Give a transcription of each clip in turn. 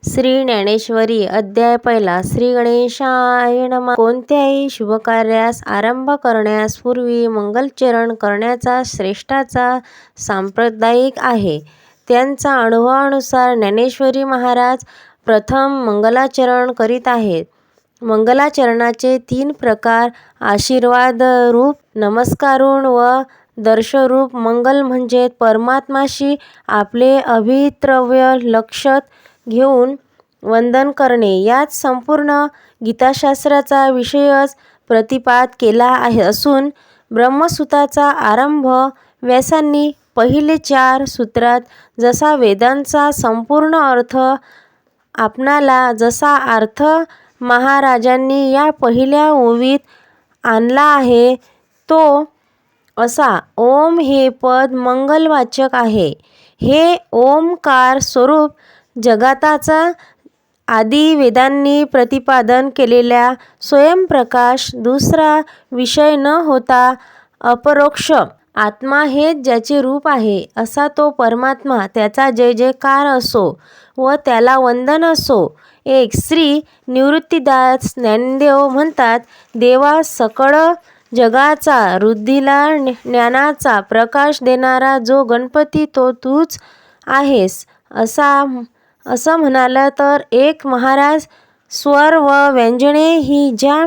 श्री ज्ञानेश्वरी अध्याय पहिला. श्री गणेशाय नमः. कोणत्याही शुभकार्यास आरंभ करण्यास पूर्वी मंगलचरण करण्याचा श्रेष्ठाचा सांप्रदायिक आहे. त्यांचा अनुभवानुसार ज्ञानेश्वरी महाराज प्रथम मंगलाचरण करीत आहेत. मंगलाचरणाचे 3 प्रकार: आशीर्वाद रूप, नमस्कारून व दर्शरूप. मंगल म्हणजे परमात्माशी आपले अभित्रव्य लक्षात घेऊन वंदन करणे. यात संपूर्ण गीताशास्त्राचा विषयच प्रतिपाद केला असून ब्रह्मसूत्राचा आरंभ व्यासांनी पहिले 4 सूत्रात जसा वेदांचा संपूर्ण अर्थ आपणाला, जसा अर्थ महाराजांनी या पहिल्या ओवीत आणला आहे, तो असा: ओम हे पद मंगलवाचक आहे. हे ओमकार स्वरूप जगताचा आदी वेदांनी प्रतिपादन केलेला स्वयंप्रकाश, दुसरा विषय न होता अपरोक्ष आत्मा हेच ज्याचे रूप आहे, असा तो परमात्मा. त्याचा जय जयकार असो व त्याला वंदन असो. 1. श्री निवृत्तीदास ज्ञानदेव म्हणतात: देवा, सकळ जगाचा, वृद्धीला ज्ञानाचा प्रकाश देणारा जो गणपती तो तूच आहेस. असं म्हणालं तर 1. महाराज, स्वर व व्यंजने ही ज्या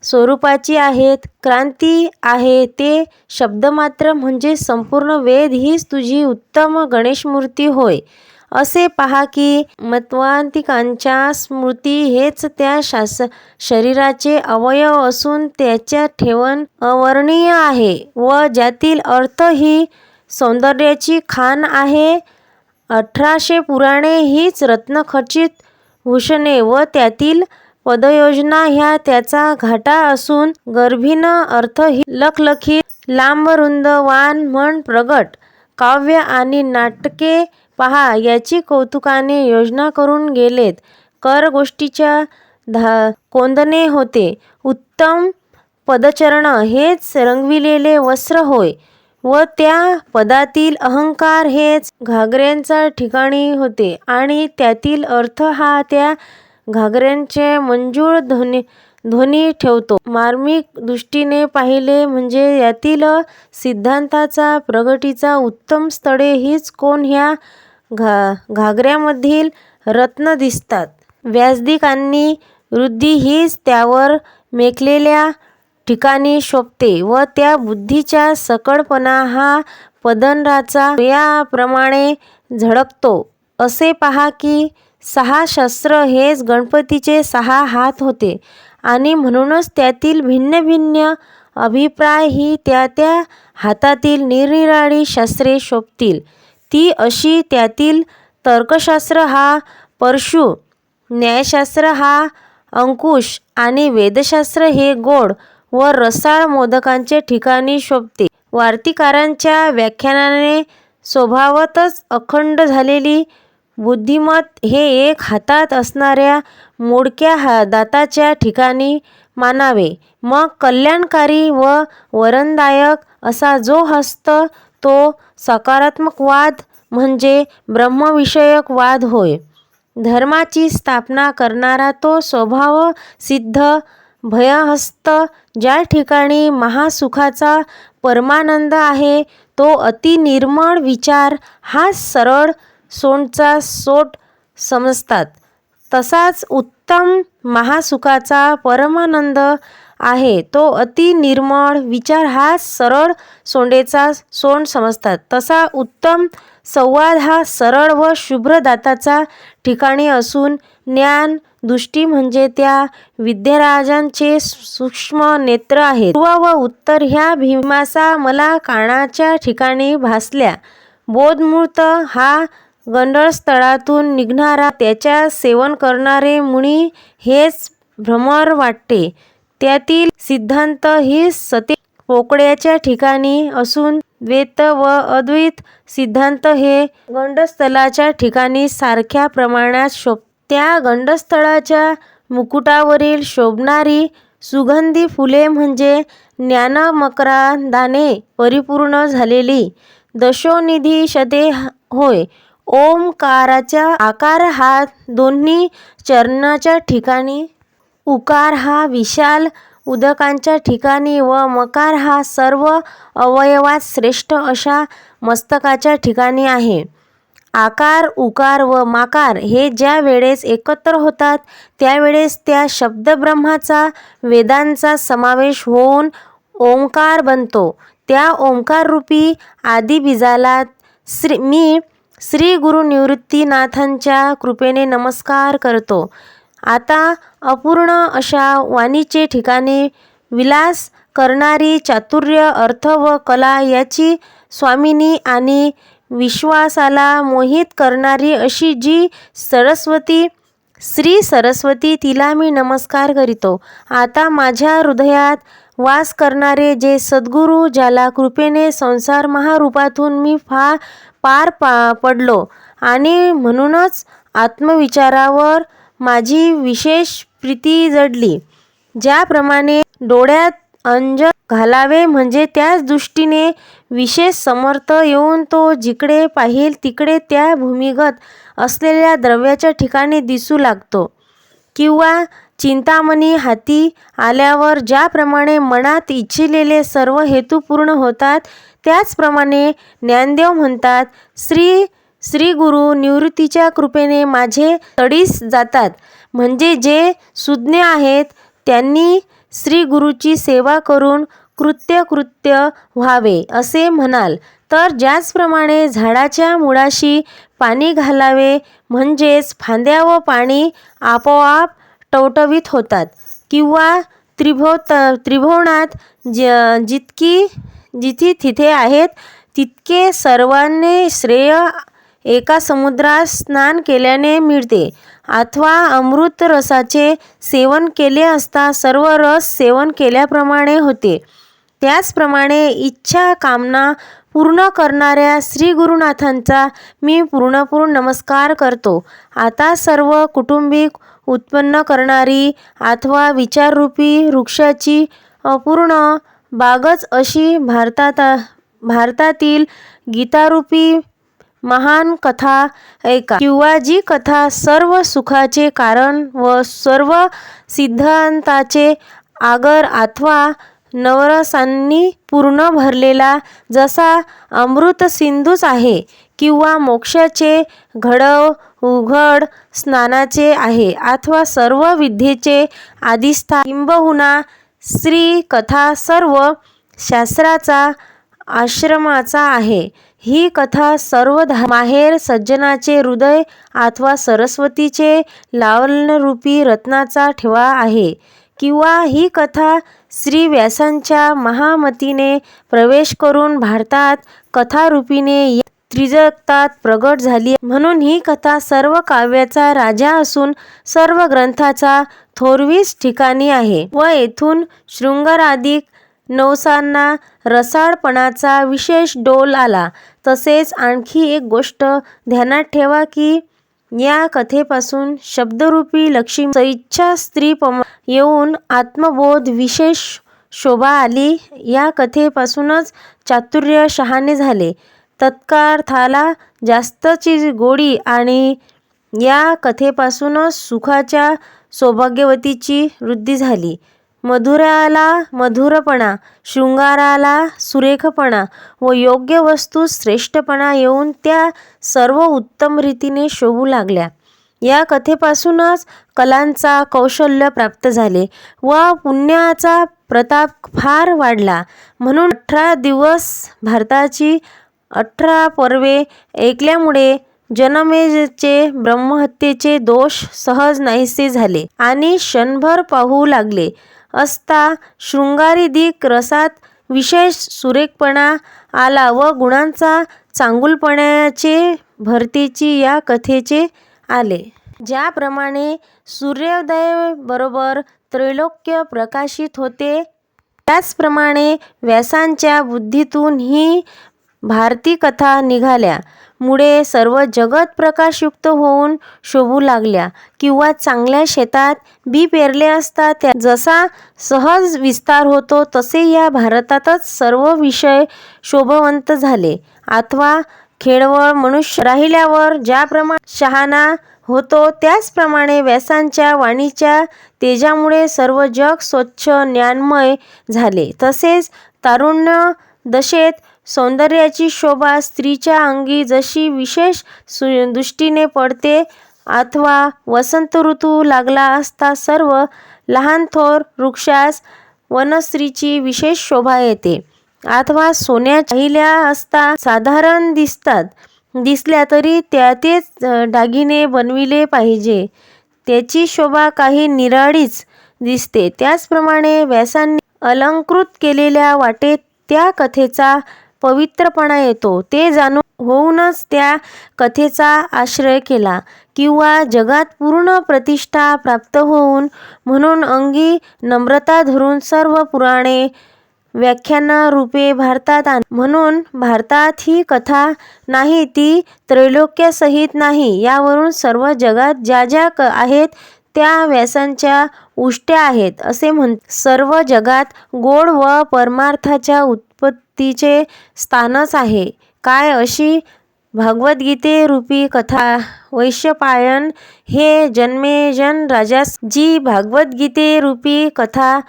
स्वरूपाची आहेत, क्रांती आहे ते शब्दमात्र म्हणजे संपूर्ण वेद हीच तुझी उत्तम गणेशमूर्ती होय. असे पहा की मत्वांतिकांच्या स्मृती हेच त्या शरीराचे अवयव असून त्याच्या ठेवण अवर्णनीय आहे व ज्यातील अर्थ ही सौंदर्याची खाण आहे. 1800 पुराणे हीच रत्नखचित भूषणे व त्यातील पदयोजना ह्या त्याचा घाटा असून गर्भीन अर्थ ही लखलखीत लांबरुंद वाण म्हण प्रगट. काव्य आणि नाटके पहा, याची कौतुकाने योजना करून गेलेत. कर गोष्टीच्या कोंदणे होते. उत्तम पदचरण हेच रंगविलेले वस्त्र होय व त्या पदातील अहंकार हेच घागऱ्यांचा ठिकाणी होते आणि त्यातील अर्थ हा त्या घागऱ्यांचे मंजूळ ध्वनी ठेवतो. मार्मिक दृष्टीने पाहिले म्हणजे यातील सिद्धांताचा प्रगतीचा उत्तम स्थळे हीच कोण ह्या घागऱ्यामधील रत्न दिसतात. व्यासदिकांनी वृद्धी हीच त्यावर मेखलेल्या ठिकाणी शोभते व त्या बुद्धीचा सकळपणा हा पदराचा याप्रमाणे झळकतो. असे पहा की 6 शस्त्र हेच गणपतीचे 6 हात होते आणि म्हणूनच त्यातील भिन्न भिन्न अभिप्राय ही त्या त्या हातातील निरनिराळी शस्त्रे शोभतील. ती अशी: त्यातील तर्कशास्त्र हा परशु, न्यायशास्त्र हा अंकुश आणि वेदशास्त्र हे गोड व रसाळ मोदकांचे ठिकाणी शोभते. वार्तिकारांच्या व्याख्यानाने स्वभावतच अखंड झालेली बुद्धिमत हे एक हातात असणाऱ्या मोडक्या दाताच्या ठिकाणी मानावे. मग कल्याणकारी व वरदायक असा जो हस्त तो सकारात्मक वाद म्हणजे ब्रह्मविषयक वाद होय. धर्माची स्थापना करणारा तो स्वभावसिद्ध भयहस्त ज्या ठिकाणी महासुखाचा परमानंद आहे, तो अति निर्मळ विचार हा सरळ सोंडचा सोट समजतात. तसाच उत्तम महासुखाचा परमानंद आहे, तो अति निर्मळ विचार हा सरळ सोंडेचा सोंड समजतात. तसा उत्तम संवाद हा सरळ व शुभ्र दाताचा ठिकाणी असून ज्ञान दृष्टी म्हणजे त्या विद्याराजांचे सूक्ष्म नेत्र आहेत. पूर्व व उत्तर ह्या भीमासा मला कानाच्या ठिकाणी भासल्या. बोधमूर्त हा गंडस्थळातून निघणारा त्याच्या सेवन करणारे मुनी हेच भ्रमर वाटते. त्यातील सिद्धांत ही सते पोकळ्याच्या ठिकाणी असून द्वैत व अद्वैत सिद्धांत हे गंडस्थळाच्या ठिकाणी सारख्या प्रमाणात शोभतात. त्या गंडस्थळाच्या मुकुटावरील शोभणारी सुगंधी फुले म्हणजे ज्ञानमकरांदाने परिपूर्ण झालेली दशोनिधी शते होय. ओमकाराचा आकार हा दोन्ही चरणाच्या ठिकाणी, उकार हा विशाल उदकांच्या ठिकाणी व मकार हा सर्व अवयवात श्रेष्ठ अशा मस्तकाच्या ठिकाणी आहे. आकार, उकार व माकार हे ज्या वेळेस एकत्र होतात त्यावेळेस त्या शब्दब्रह्माचा वेदांचा समावेश होऊन ओंकार बनतो. त्या ओंकाररूपी आदिबीजाला मी श्री गुरु निवृत्तीनाथांच्या कृपेने नमस्कार करतो. आता अपूर्ण अशा वाणीचे ठिकाणी विलास करणारी, चातुर्य, अर्थ व कला याची स्वामिनी आणि विश्वासाला मोहित करणारी अशी जी सरस्वती, श्री सरस्वती, तिला मी नमस्कार करीतो. आता माझ्या हृदयात वास करणारे जे सद्गुरू, ज्याला कृपेने संसार महारूपातून मी पार पडलो आणि म्हणूनच आत्मविचारावर माझी विशेष प्रीती जडली. ज्याप्रमाणे डोळ्यात अंजन घालावे म्हणजे त्याच दृष्टीने विशेष समर्थ येऊन तो जिकडे पाहील तिकडे त्या भूमिगत असलेल्या द्रव्याच्या ठिकाणी दिसू लागतो, किंवा चिंतामणी हाती आल्यावर ज्याप्रमाणे मनात इच्छिलेले सर्व हेतू पूर्ण होतात त्याचप्रमाणे ज्ञानदेव म्हणतात, श्री गुरु निवृत्तीच्या कृपेने माझे तडीस जातात. म्हणजे जे सुज्ञ आहेत त्यांनी श्री गुरुची सेवा करून कृत्य व्हावे असे म्हणाल तर ज्याचप्रमाणे झाडाच्या मुळाशी पाणी घालावे म्हणजेच फांद्या व पाणी आपोआप टवटवीत होतात, किंवा त्रिभुवनात जिथे तिथे आहेत तितके सर्वांनी श्रेय एका समुद्रात स्नान केल्याने मिळते, अथवा अमृत रसाचे सेवन केले असता सर्व रस सेवन केल्याप्रमाणे होते. त्याचप्रमाणे इच्छा कामना पूर्ण करणाऱ्या श्री गुरुनाथांचा मी पूर्ण नमस्कार करतो. आता सर्व कुटुंबिक उत्पन्न करणारी अथवा विचाररूपी वृक्षाची अपूर्ण बागच अशी भारतातील गीतारूपी महान कथा ऐका, किंवा जी कथा सर्व सुखाचे कारण व सर्व सिद्धांताचे आगर अथवा नवरसांनी पूर्ण भरलेला जसा अमृत सिंधूच आहे, किंवा मोक्षाचे घडव उघड स्नानाचे आहे, अथवा सर्व विद्येचे आदिस्थान, किंबहुना श्री कथा सर्व शास्त्राचा आश्रमाचा आहे. ही कथा सर्व माहेर सज्जनाचे हृदय अथवा सरस्वतीचे लावण्यरूपी रत्नाचा ठेवा आहे, किंवा ही कथा श्री व्यासांच्या महामतीने प्रवेश करून भारतात कथारूपीने त्रिजगतात प्रगट झाली. म्हणून ही कथा सर्व काव्याचा राजा असून सर्व ग्रंथाचा थोरवीच ठिकाणी आहे व येथून शृंगाराधिक नवसांना रसाळपणाचा विशेष डोल आला. तसेच आणखी एक गोष्ट ध्यानात ठेवा की या कथेपासून शब्दरूपी लक्ष्मी सइच्छा स्त्री येऊन आत्मबोध विशेष शोभा आली. या कथेपासूनच चातुर्य शहाणे झाले. तत्कार्थाला जास्तची गोडी आणि या कथेपासूनच सुखाच्या सौभाग्यवतीची वृद्धी झाली. मधुराला मधुरपणा, शृंगाराला सुरेखपणा व योग्य वस्तू श्रेष्ठपणा येऊन त्या सर्व उत्तम रीतीने शोभू लागल्या. या कथेपासूनच कलांचा कौशल्य प्राप्त झाले व पुण्याचा प्रताप फार वाढला. म्हणून 18 दिवस भारताची 18 पर्वे ऐकल्यामुळे जनमेजयचे ब्रह्महत्येचे दोष सहज नाहीसे झाले आणि क्षणभर पाहू लागले असता शृंगाराधिक रसात विशेष सुरेखपणा आला व गुणांचा चांगुलपणाचे भरतेची या कथेचे आले. ज्याप्रमाणे सूर्योदय बरोबर त्रैलोक्य प्रकाशित होते त्याचप्रमाणे व्यासांच्या बुद्धीतून ही भारती कथा निघाल्या मुळे सर्व जगत प्रकाशयुक्त होऊन शोभू लागल्या, किंवा चांगल्या शेतात बी पेरले असता त्या जसा सहज विस्तार होतो तसे या भारतातच सर्व विषय शोभवंत झाले, अथवा खेळवळ मनुष्य राहिल्यावर ज्याप्रमाणे शहाणा होतो, त्याचप्रमाणे व्यासांच्या वाणीच्या तेजामुळे सर्व जग स्वच्छ ज्ञानमय झाले. तसेच तारुण्य दशेत सौंदर्याची शोभा स्त्रीच्या अंगी जशी विशेष दृष्टीने पडते, अथवा वसंत ऋतू लागला असता सर्व लहान थोर वृक्षास वनस्त्रीची विशेष शोभा येते, अथवा सोन्याच्या पाहिल्या असता साधारण दिसल्या तरी त्यातेच दागिने बनविले पाहिजे, त्याची शोभा काही निराळीच दिसते. त्याचप्रमाणे व्यासांनी अलंकृत केलेल्या वाटेत त्या कथेचा पवित्रपणा येतो. ते जाणून होऊनच त्या कथेचा आश्रय केला, किंवा जगात पूर्ण प्रतिष्ठा प्राप्त होऊन म्हणून अंगी नम्रता धरून सर्व पुराणे व्याख्यानरूपे भारतात म्हणून भारतात ही कथा नाही ती त्रैलोक्यसहित नाही, यावरून सर्व जगात ज्या ज्या आहेत त्या व्यासांच्या उष्ट्या आहेत असे म्हणतात. सर्व जगात गोड व परमार्थाच्या उत्पत्तीचे स्थानच आहे काय, अशी भागवद्गीतेरूपी कथा. वैशंपायन हे जन्मेजन राजास जी भागवद्गीतेरूपी कथा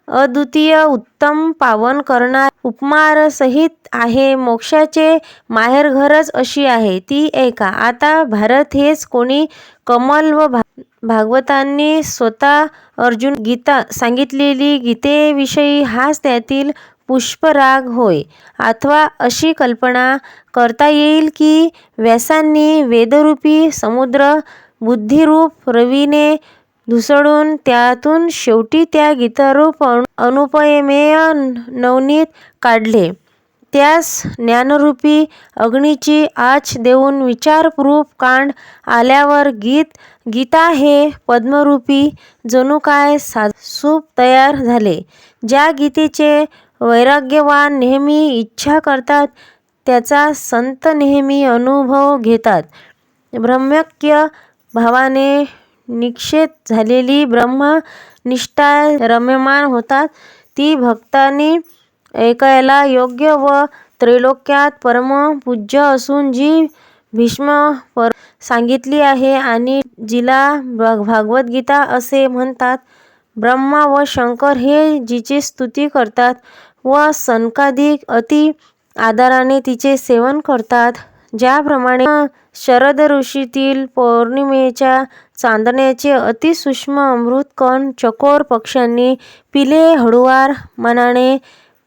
अद्वितीय उत्तम पावन करणारी उपमारसहित आहे, मोक्षाचे माहेरघरच अशी आहे, ती ऐका. आता भारत हेच कोणी कमल व भागवतांनी स्वतः अर्जुन गीता सांगितलेली गीतेविषयी हाच त्यातील पुष्पराग होय. अथवा अशी कल्पना करता येईल की व्यासांनी वेदरूपी समुद्र बुद्धिरूप रवीने धुसळून त्यातून शेवटी त्या गीतारूप अनुपमेय नवनीत काढले, त्यास ज्ञानरूपी अग्नीची आच देऊन विचाररूप कांड आल्यावर गीता हे पद्मरूपी जणू काय सूप तयार झाले. ज्या गीतेचे वैराग्यवान नेहमी इच्छा करतात, त्याचा संत नेहमी अनुभव घेतात. ब्रह्मैक्य भावाने निश्चेत झालेली ब्रह्मनिष्ठा रम्यमान होतात. ती भक्तांनी ऐकायला योग्य व त्रैलोक्यात परम पूज्य असून जी भीष्म सांगितली आहे आणि जिला भागवद्गीता असे म्हणतात. ब्रह्मा व शंकर हे जिची स्तुती करतात व सनकादिक अति आदराने तिचे सेवन करतात. ज्याप्रमाणे शरद ऋतूतील पौर्णिमेच्या चांदण्याचे अतिसूक्ष्म अमृतकण चकोर पक्ष्यांनी पिले हळुवार मनाने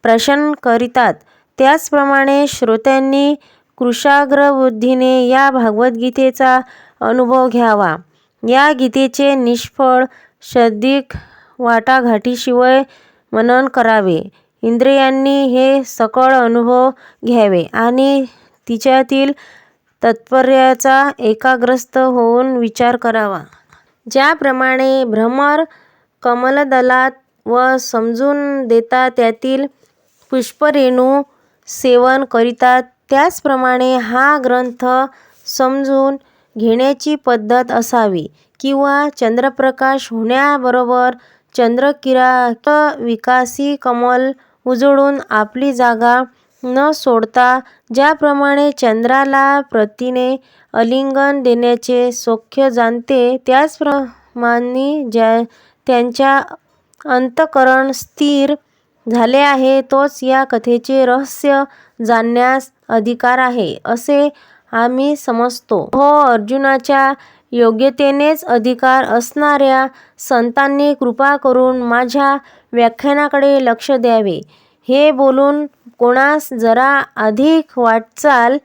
प्राशन करितात, त्याचप्रमाणे श्रोत्यांनी कुशाग्र बुद्धीने या भागवद्गीतेचा अनुभव घ्यावा. या गीतेचे निष्फळ शाब्दिक वाटाघाटीशिवाय मनन करावे. इंद्रियांनी हे सकळ अनुभव घ्यावे आणि तिच्यातील तात्पर्याचा एकाग्रस्त होऊन विचार करावा. ज्याप्रमाणे भ्रमर कमलदलात व समजून देता त्यातील पुष्परेणू सेवन करितात, त्याचप्रमाणे हा ग्रंथ समजून घेण्याची पद्धत असावी. किंवा चंद्रप्रकाश होण्याबरोबर चंद्रकिरात विकासी कमल उजळून आपली जागा न सोडता ज्याप्रमाणे चंद्राला पतीने आलिंगन देण्याचे सौख्य जाणते, त्याचप्रमाणे त्यांच्या अंतःकरण स्थिर झाले आहे, तोच या कथेचे रहस्य जाणण्यास अधिकार आहे असे आम्ही समजतो. हो, अर्जुनाच्या योग्यतेनेच अधिकार असणाऱ्या संतांनी कृपा करून माझ्या व्याख्यानाकडे लक्ष द्यावे. हे बोलून कोणास जरा अधिक वाटचाल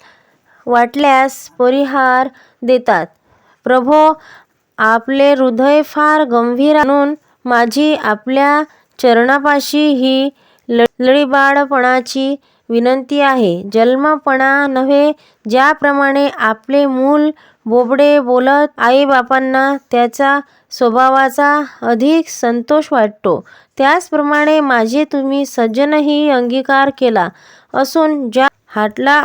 वाटल्यास परिहार देतात. प्रभो, आपले हृदय फार गंभीर म्हणून माझी आपल्या चरणापाशी ही लळीबाळपणाची विनंती आहे. जन्मपणा नव्हे. ज्याप्रमाणे आपले मूल बोबडे बोलत आईबापांना त्याच्या स्वभावाचा अधिक संतोष वाटतो, त्याचप्रमाणे माझे तुम्ही सज्जनही अंगीकार केला असून ज्या हाटला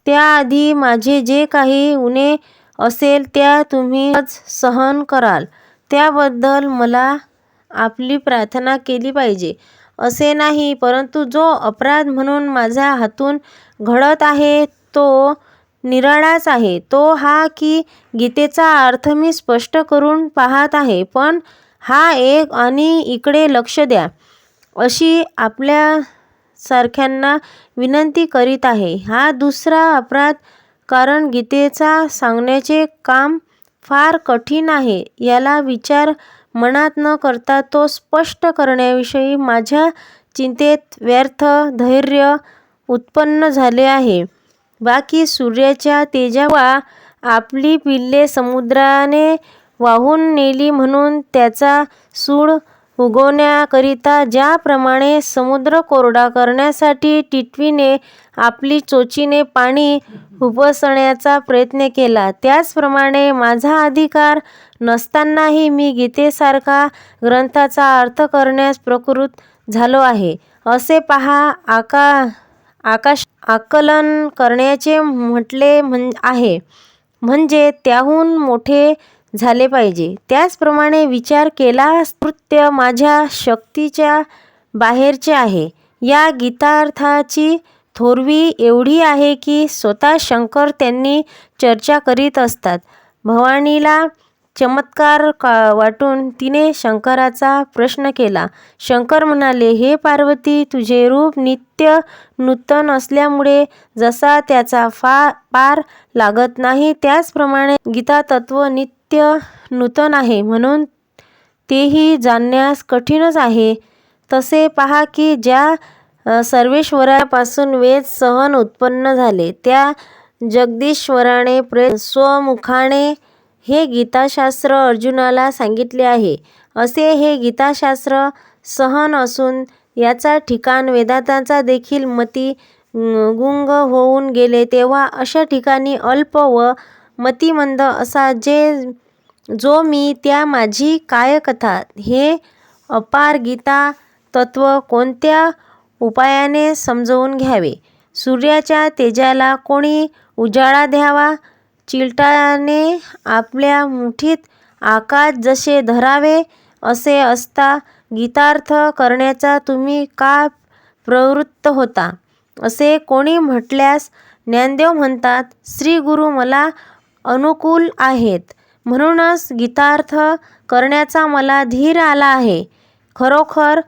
त्याआधी माझे जे काही उणे असेल त्या तुम्ही सहन कराल, त्याबद्दल मला आपली प्रार्थना केली पाहिजे असे नाही, परंतु जो अपराध म्हणून माझ्या हातून घडत आहे तो निराळाच आहे तो हा की गीतेचा अर्थ मी स्पष्ट करून पाहत आहे, पण हा एक आणि इकडे लक्ष द्या अशी आपल्या सारख्यांना विनंती करीत आहे. हा दुसरा अपराध, कारण गीतेचा सांगण्याचे काम फार कठीण आहे. याला विचार मनात न करता तो स्पष्ट करण्याविषयी माझ्या चिंतेत व्यर्थ धैर्य उत्पन्न झाले आहे. बाकी सूर्याच्या तेजावा आपली पिल्ले समुद्राने वाहून नेली म्हणून त्याचा सूड उगवण्याकरिता ज्याप्रमाणे समुद्र कोरडा करण्यासाठी टिटवीने आपली चोचीने पाणी उपसण्याचा प्रयत्न केला, त्याचप्रमाणे माझा अधिकार नसतानाही मी गीतेसारखा ग्रंथाचा अर्थ करण्यास प्रवृत्त झालो आहे. असे पहा, आकाश आकलन करण्याचे म्हटले आहे म्हणजे त्याहून मोठे झाले पाहिजे. त्याचप्रमाणे विचार केल्यास कृत्य माझ्या शक्तीच्या बाहेरचे आहे. या गीतार्थाची थोरवी एवढी आहे की स्वतः शंकर त्यांनी चर्चा करीत असतात. भवानीला चमत्कार वाटून तिने शंकराचा प्रश्न केला. शंकर म्हणाले, हे पार्वती, तुझे रूप नित्य नूतन असल्यामुळे जसा त्याचा पार लागत नाही, त्याचप्रमाणे गीतातत्व नित्य नूतन आहे म्हणून तेही जाणण्यास कठीणच आहे. तसे पहा की ज्या सर्वेश्वरापासून वेद सहन उत्पन्न झाले, त्या जगदीश्वराने स्वमुखाने हे गीताशास्त्र अर्जुनाला सांगितले आहे. असे हे गीताशास्त्र सहन असून याचा ठिकाण वेदांताचा देखील मती गुंग होऊन गेले, तेव्हा अशा ठिकाणी अल्प व मतिमंद असा जो मी त्या माझी काय कथा हे अपार गीता तत्व कोणत्या उपायाने समजवून घ्यावे? सूर्याच्या तेजाला कोणी उजाळा द्यावा? चिलटाने आपल्या मुठीत आकाश जसे धरावे असे असता गीतार्थ करण्याचा तुम्ही का प्रवृत्त होता? असे कोणी म्हटल्यास ज्ञानदेव म्हणतात, श्री गुरु मला अनुकूल आहेत म्हणूनच गीतार्थ करण्याचा मला धीर आला आहे. खरोखर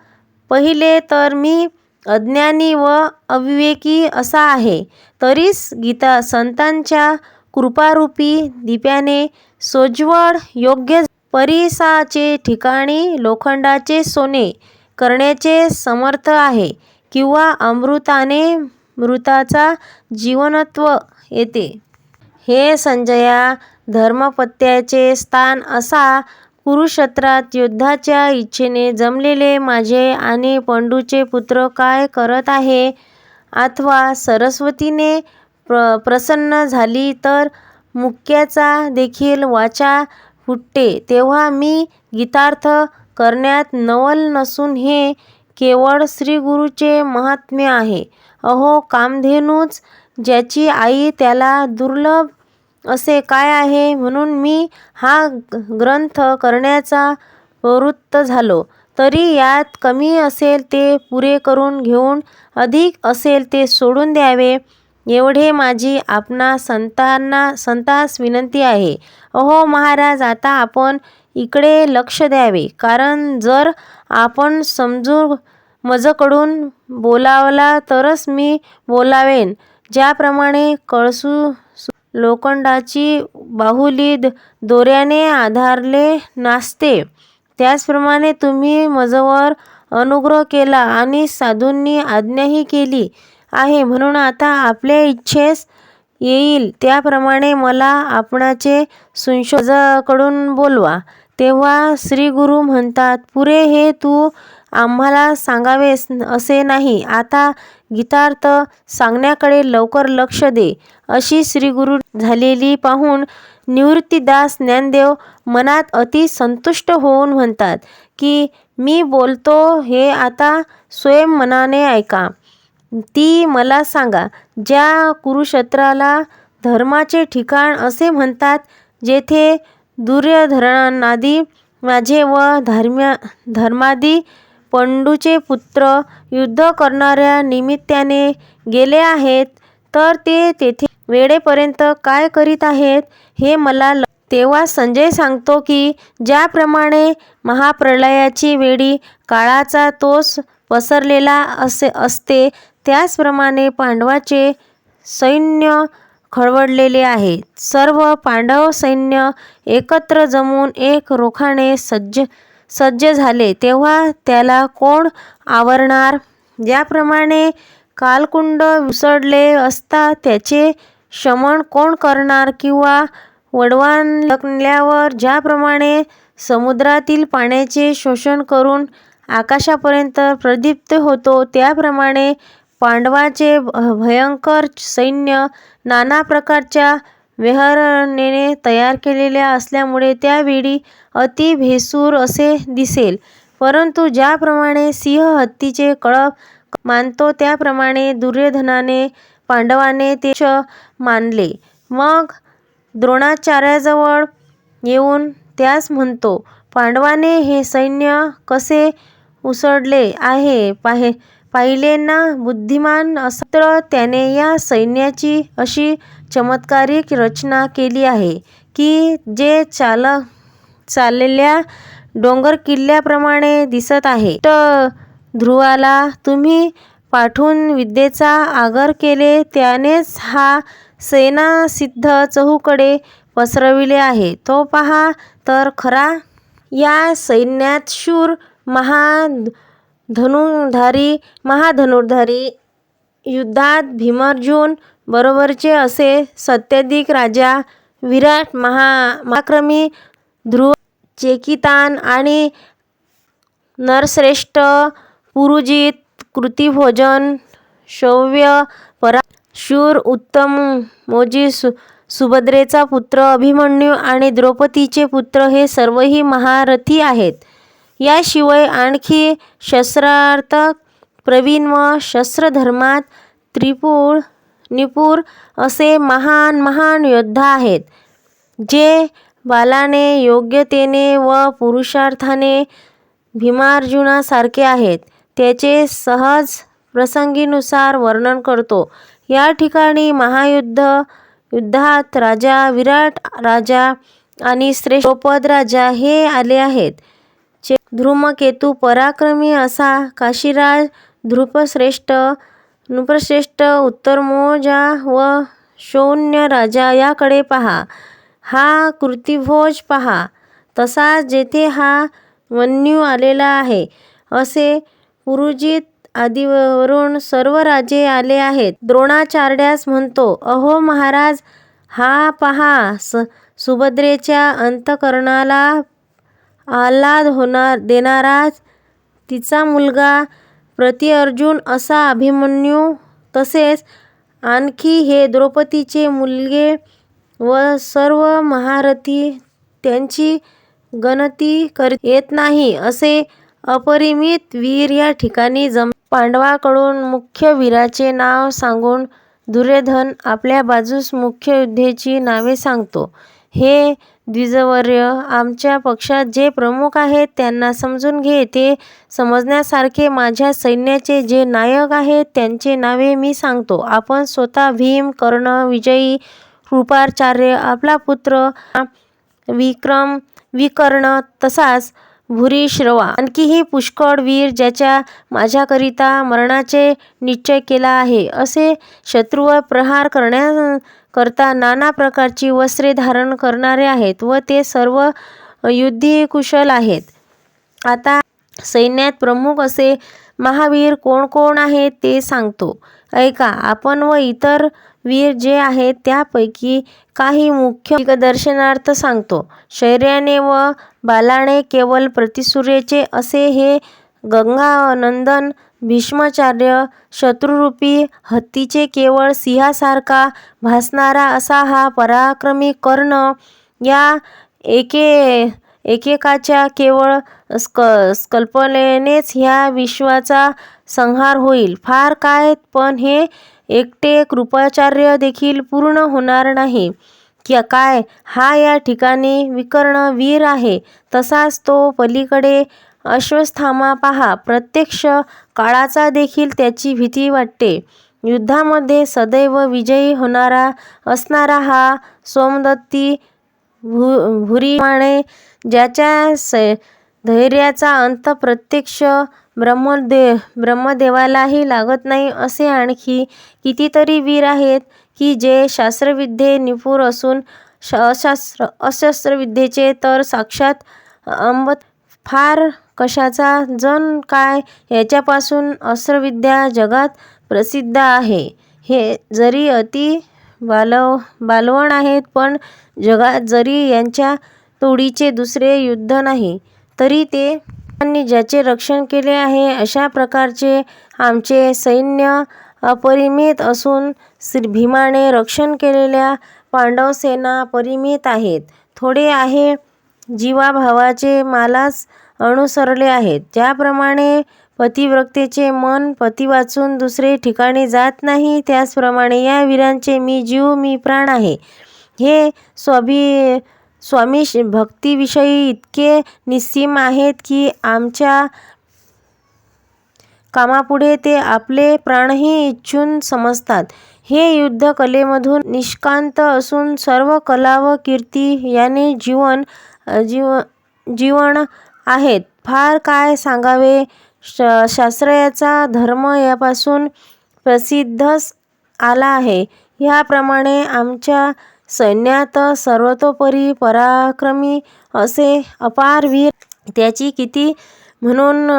पहिले तर मी अज्ञानी व अविवेकी असा आहे, तरीच गीता संतांच्या कृपारूपी दीप्याने सोज्वळ योग्य परिसाचे ठिकाणी लोखंडाचे सोने करण्याचे समर्थ आहे, किंवा अमृताने मृताचा जीवनत्व येते. हे संजया, धर्मपत्याचे स्थान असा कुरुक्षेत्रात युद्धाच्या इच्छेने जमलेले माझे आणि पंडूचे पुत्र काय करत आहे? अथवा सरस्वतीने प्रसन्न झाली तर मुक्याचा देखील वाचा फुटते, तेव्हा मी गीतार्थ करण्यात नवल नसून हे केवळ श्रीगुरूचे महात्म्य आहे. अहो कामधेनूच ज्याची आई त्याला दुर्लभ असे काय आहे, म्हणून मी हा ग्रंथ करण्याचा प्रवृत्त झालो. तरी यात कमी असेल ते पुरे करून घेऊन अधिक असेल ते सोडून द्यावे, एवढे माझी आपणा संतास विनंती आहे. अहो महाराज, आता आपण इकडे लक्ष द्यावे, कारण जर आपण समजून मजकडून बोलावला तरच मी बोलावेन. ज्याप्रमाणे कळसू लोखंडाची बाहुली दोऱ्याने आधारले नासते, त्याचप्रमाणे तुम्ही मजवर अनुग्रह केला आणि साधूंनी आज्ञाही केली आहे, म्हणून आता आपल्या इच्छेस येईल त्याप्रमाणे मला आपणाचे संशोधकाकडून बोलवा. तेव्हा श्रीगुरू म्हणतात, पुरे हे तू आम्हाला सांगावेस असे नाही, आता गीतार्थ सांगण्याकडे लवकर लक्ष दे. अशी श्रीगुरू झालेली पाहून निवृत्तीदास ज्ञानदेव मनात अति संतुष्ट होऊन म्हणतात की मी बोलतो हे आता स्वयं मनाने ऐका. ती मला सांगा, ज्या कुरुक्षेत्राला धर्माचे ठिकाण असे म्हणतात, जेथे दुर्योधनादी माझे व धर्मादी पंडूचे पुत्र युद्ध करणाऱ्या निमित्ताने गेले आहेत, तर ते तेथे वेळेपर्यंत काय करीत आहेत हे मला तेव्हा संजय सांगतो की ज्याप्रमाणे महाप्रलयाची वेळी काळाचा तोच पसरलेला असते, त्याचप्रमाणे पांडवाचे सैन्य खळबळलेले आहे. सर्व पांडव सैन्य एकत्र जमून एक रोखाने सज्ज झाले तेव्हा त्याला कोण आवरणार? ज्याप्रमाणे कालकुंड उसळले असता त्याचे शमन कोण करणार? किंवा वडवान लकल्यावर ज्याप्रमाणे समुद्रातील पाण्याचे शोषण करून आकाशापर्यंत प्रदीप्त होतो, त्याप्रमाणे पांडवाचे भयंकर सैन्य नाना प्रकारच्या व्यवहाराने तयार केलेले असल्यामुळे त्यावेळी अति भेसूर असे दिसेल. परंतु ज्याप्रमाणे सिंह हत्तीचे कळप मानतो त्याप्रमाणे दुर्योधनाने पांडवाने ते मानले. मग द्रोणाचार्याजवळ येऊन त्यास म्हणतो, पांडवाने हे सैन्य कसे उसळले आहे पाहिले ना? बुद्धिमान असा त्याने या सैन्याची अशी चमत्कारिक रचना केली आहे की जे चाललेल्या डोंगर किल्ल्याप्रमाणे दिसत आहे. ध्रुवाला तुम्ही पाठवून विद्येचा आगर केले, त्यानेच हा सेनासिद्ध चहूकडे पसरविले आहे. तो पहा तर खरा. या सैन्यात शूर महाधनुर्धारी युद्धात भीमार्जुन बरोबरचे असे सत्याधिक राजा, विराट महाक्रमी ध्रुव, चेकितान आणि नरश्रेष्ठ पुरुजित, कृतिभोजन, शौर्य शूर उत्तमोजी, सुभद्रेचा पुत्र अभिमन्यू आणि द्रौपदीचे पुत्र हे सर्वही महारथी आहेत. याशिवाय आणखी शस्त्रार्थ प्रवीण व शस्त्रधर्मात निपुण असे महान योद्धा आहेत, जे बलाने, योग्यतेने व पुरुषार्थाने भीमार्जुनासारखे आहेत. त्याचे सहज प्रसंगीनुसार वर्णन करतो. या ठिकाणी युद्धात राजा विराट राजा आणि श्रेष्ठ द्रौपद राजा हे आले आहेत. धूमकेतू पराक्रमी असा काशीराज नृपश्रेष्ठ उत्तमोजा व शौन्य राजा याकडे पहा. हा कृतिभोज पहा. तसाच जेथे हा मन्यू आलेला आहे असे पुरुजित आदीवरून सर्व राजे आले आहेत. द्रोणाचार्यास म्हणतो, अहो महाराज, हा पहा सुभद्रेच्या अंतःकरणाला आल्हाद देणारा तिचा मुलगा प्रतिअर्जुन असा अभिमन्यू, तसेच आणखी हे द्रौपदीचे मुलगे व सर्व महारथी, त्यांची गणती येत नाही असे अपरिमित वीर या ठिकाणी पांडवांकडून मुख्य वीराचे नाव सांगून दुर्योधन आपल्या बाजूस मुख्य योद्ध्याची नावे सांगतो. हे द्विजवर्य, आमच्या पक्षात जे प्रमुख आहेत त्यांना समजून घे. ते समजण्यासारखे माझ्या सैन्याचे जे नायक आहेत त्यांचे नावे मी सांगतो. आपण स्वतः भीम, कर्ण, विजयी, कृपाचार्य, आपला पुत्र विकर्ण, तसाच भूरिश्रवा, आणखीही पुष्कळ वीर ज्याच्या माझ्याकरिता मरणाचे निश्चय केला आहे, असे शत्रूवर प्रहार करण्याकरता नाना प्रकारची वस्त्रे धारण करणारे आहेत व ते सर्व युद्धी कुशल आहेत. आता सैन्यात प्रमुख असे महावीर कोण कोण आहेत ते सांगतो, ऐका. आपण व इतर वीर जे आहेत त्यापैकी काही मुख्य दर्शनार्थ सांगतो. शौर्याने व बलाने केवळ प्रतिसूर्याचे असे हे गंगानंदन भीष्माचार्य, शत्रुरूपी हत्तीचे केवळ सिंहासारखा भासणारा असा हा पराक्रमी कर्ण, या एकेकाच्या केवळ कल्पनेनेच ह्या विश्वाचा संहार होईल. फार काय, पण हे एकटे कृपाचार्य देखील पूर्ण होणार नाही काय? हा या ठिकाणी विकर्ण वीर आहे. तसाच तो पलीकडे अश्वत्थामा पहा. प्रत्यक्ष काळाचा देखील त्याची भीती वाटते. युद्धामध्ये सदैव विजयी होणारा असणारा हा सोमदत्ती भुरीमाने, ज्याच्या धैर्याचा अंत प्रत्यक्ष ब्रह्मदेवालाही लागत नाही, असे आणखी कितीतरी वीर आहेत की जे शास्त्रविद्ये निपुण असून अशस्त्रविद्येचे तर साक्षात अंब फार कशाचा जण काय याच्यापासून अस्त्रविद्या जगात प्रसिद्ध आहे. हे जरी अति बालवण आहेत, पण जगात जरी यांच्या तोडीचे दुसरे युद्ध नाही, तरी ते ज्याचे रक्षण केले आहे. अशा प्रकारचे आमचे सैन्य अपरिमित असून भीमाने रक्षण केलेल्या पांडवसेना परिमित आहेत. थोडे आहे जीवाभावाचे मालाच अनुसरले आहेत. ज्याप्रमाणे पतिव्रतेचे मन पती वाचून दुसरे ठिकाणी जात नाही, त्याचप्रमाणे या वीरांचे मी जीव मी प्राण आहे. हे स्वामी भक्तीविषयी इतके निस्सीम आहेत की आमच्या कामापुढे ते आपले प्राणही इच्छून समजतात. हे युद्ध कलेमधून निष्कांत असून सर्व कला व कीर्ती याने जीवन आहेत. फार काय सांगावे. शास्त्राचा धर्म यापासून प्रसिद्धच आला आहे. ह्याप्रमाणे आमच्या सैन्यात सर्वतोपरी पराक्रमी असे अपार वीर, त्याची किती म्हणून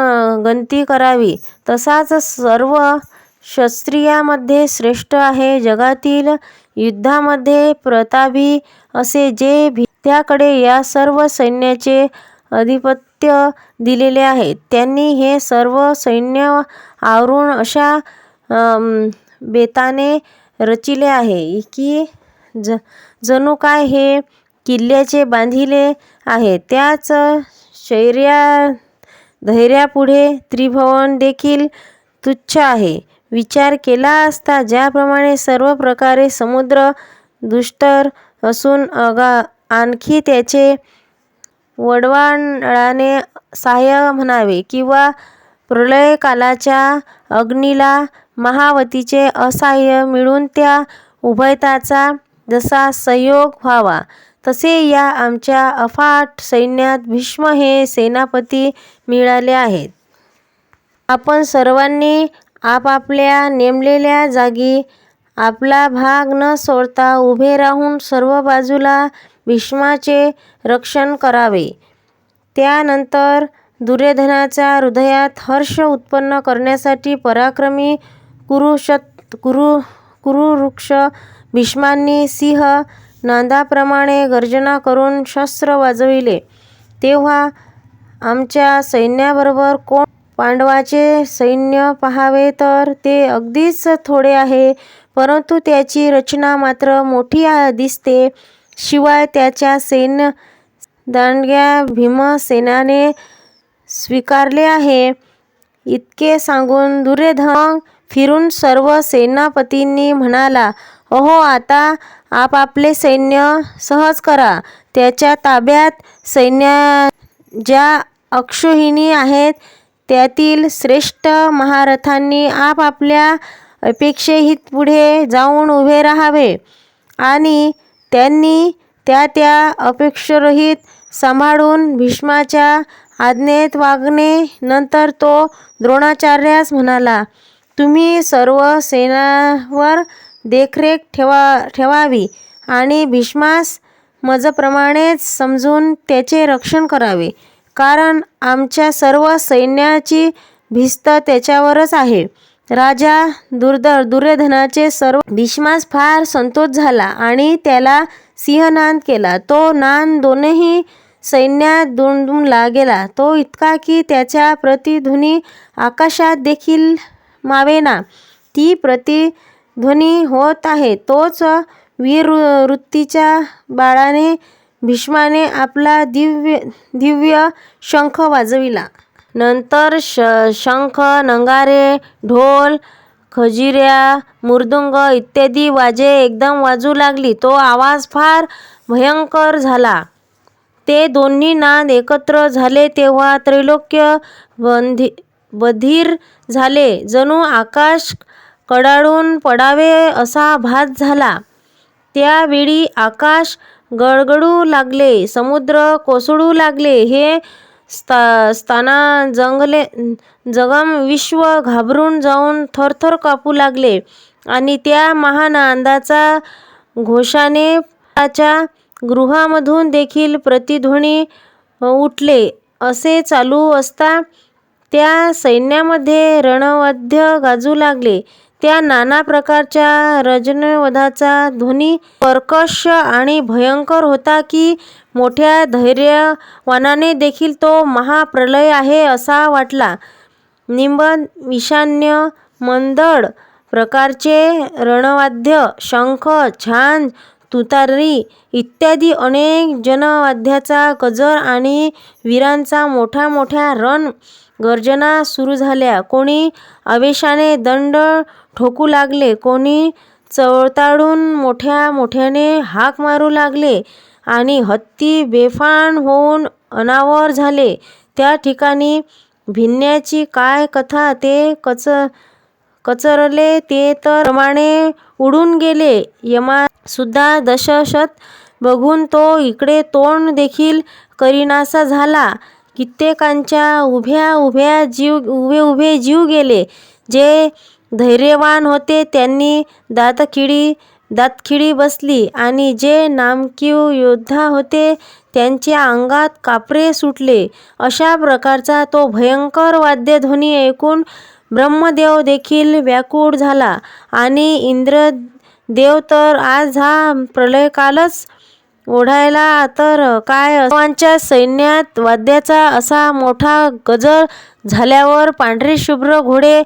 गणती करावी. तसाच सर्व क्षत्रियामध्ये श्रेष्ठ आहे. जगातील युद्धामध्ये प्रतापी असे जे त्याकडे या सर्व सैन्याचे अधिपत्य दिलेले आहे. त्यांनी हे सर्व सैन्य आवरून अशा बेताने रचिले आहे की जणू काय हे किल्ल्याचे बांधिले आहे. त्याच धैर्यापुढे त्रिभुवन देखील तुच्छ आहे. विचार केला असता ज्याप्रमाणे सर्व प्रकारे समुद्र दुष्टर असून आणखी त्याचे वडवाडाने सहाय्य म्हणावे किंवा प्रलयकालाच्या अग्नीला महावतीचे असहाय्य मिळून त्या उभयताचा जसा संयोग व्हावा, तसे या आमच्या अफाट सैन्यात भीष्म हे सेनापती मिळाले आहेत. आपण सर्वांनी आपापल्या नेमलेल्या जागी आपला भाग न सोडता उभे राहून सर्व बाजूला भीष्माचे रक्षण करावे. त्यानंतर दुर्योधनाच्या हृदयात हर्ष उत्पन्न करण्यासाठी पराक्रमी कुरुवृक्ष भीष्मांनी सिंह नादाप्रमाणे गर्जना करून शस्त्र वाजविले. तेव्हा आमच्या सैन्याबरोबर कोण पांडवाचे सैन्य पाहावे तर ते अगदीच थोडे आहे, परंतु त्याची रचना मात्र मोठी दिसते. शिवाय त्याच्या सैन्य दांडग्या भीमसेनाने स्वीकारले आहे. इतके सांगून दुर्योधन फिरून सर्व सेनापतींनी म्हणाला, अहो, आता आपापले सैन्य सहज करा. त्याच्या ताब्यात सैन्य ज्या अक्षौहिणी आहेत त्यातील श्रेष्ठ महारथांनी आपापल्या अपेक्षेहित पुढे जाऊन उभे राहावे आणि त्यांनी त्या अपेक्षारहित सांभाळून भीष्माच्या आज्ञेत वागणे. नंतर तो द्रोणाचार्यास म्हणाला, तुम्ही सर्व सेनावर देखरेख ठेवावी आणि भीष्मास मजप्रमाणेच समजून त्याचे रक्षण करावे, कारण आमच्या सर्व सैन्याची भिस्त त्याच्यावरच आहे. राजा दुर्योधनाचे सर्व भीष्मास फार संतोष झाला आणि त्याला सिंहनाद केला. तो नाद दोन्ही सैन्यात दुमदुमला गेला. तो इतका की त्याचा प्रतिध्वनी आकाशात देखील मावेना. ती प्रतिध्वनी होत आहे. तोच वीरवृत्तीच्या बाळाने भीष्माने आपला दिव्य शंख वाजविला. नंतर शंख, नगारे, ढोल, खजिऱ्या, मृदुंग इत्यादी वाजे एकदम वाजू लागली. तो आवाज फार भयंकर झाला. ते दोन्ही नाद एकत्र झाले तेव्हा त्रैलोक्य बधीर झाले. जणू आकाश कडाडून पडावे असा भास झाला. त्यावेळी आकाश गडगडू लागले, समुद्र कोसळू लागले. हे जगम विश्व घाबरून जाऊन थरथर कापू लागले आणि त्या महानादाच्या घोषाने च्या गृहामधून देखील प्रतिध्वनी उठले. असे चालू असता त्या सैन्यामध्ये रणवाद्य गाजू लागले. त्या नाना प्रकारच्या रजनवधाचा ध्वनी कर्कश आणि भयंकर होता की मोठ्या धैर्यवानाने देखील तो महाप्रलय आहे असा वाटला. निंबद, ईशान्य, मंदड प्रकारचे रणवाद्य, शंख, झांज, तुतारी इत्यादी अनेक जनवाद्याचा गजर आणि वीरांचा मोठ्या मोठ्या रण गर्जना सुरू झाल्या. कोणी आवेशाने दंड ठोकू लागले, कोणी चवताळून मोठ्या मोठ्याने हाक मारू लागले आणि हत्ती बेफाम होऊन अनावर झाले. त्या ठिकाणी भिन्याची काय कथा, ते कचरले ते तर क्रमाने उडून गेले. यमा सुद्धा दशशत बघून तो इकडे तोंड देखील करीनासा झाला. कित्येकांच्या उभे जीव गेले. जे धैर्यवान होते त्यांनी दातखिळी बसली आणि जे नामकीव योद्धा होते त्यांच्या अंगात कापरे सुटले. अशा प्रकारचा तो भयंकर वाद्यध्वनी ऐकून ब्रह्मदेव देखील व्याकुळ झाला आणि इंद्रदेव तर आज हा प्रलयकालच ओढायला तर काय. देवांच्या सैन्यात वाद्याचा असा मोठा गजर झाल्यावर पांढरे शुभ्र घोडे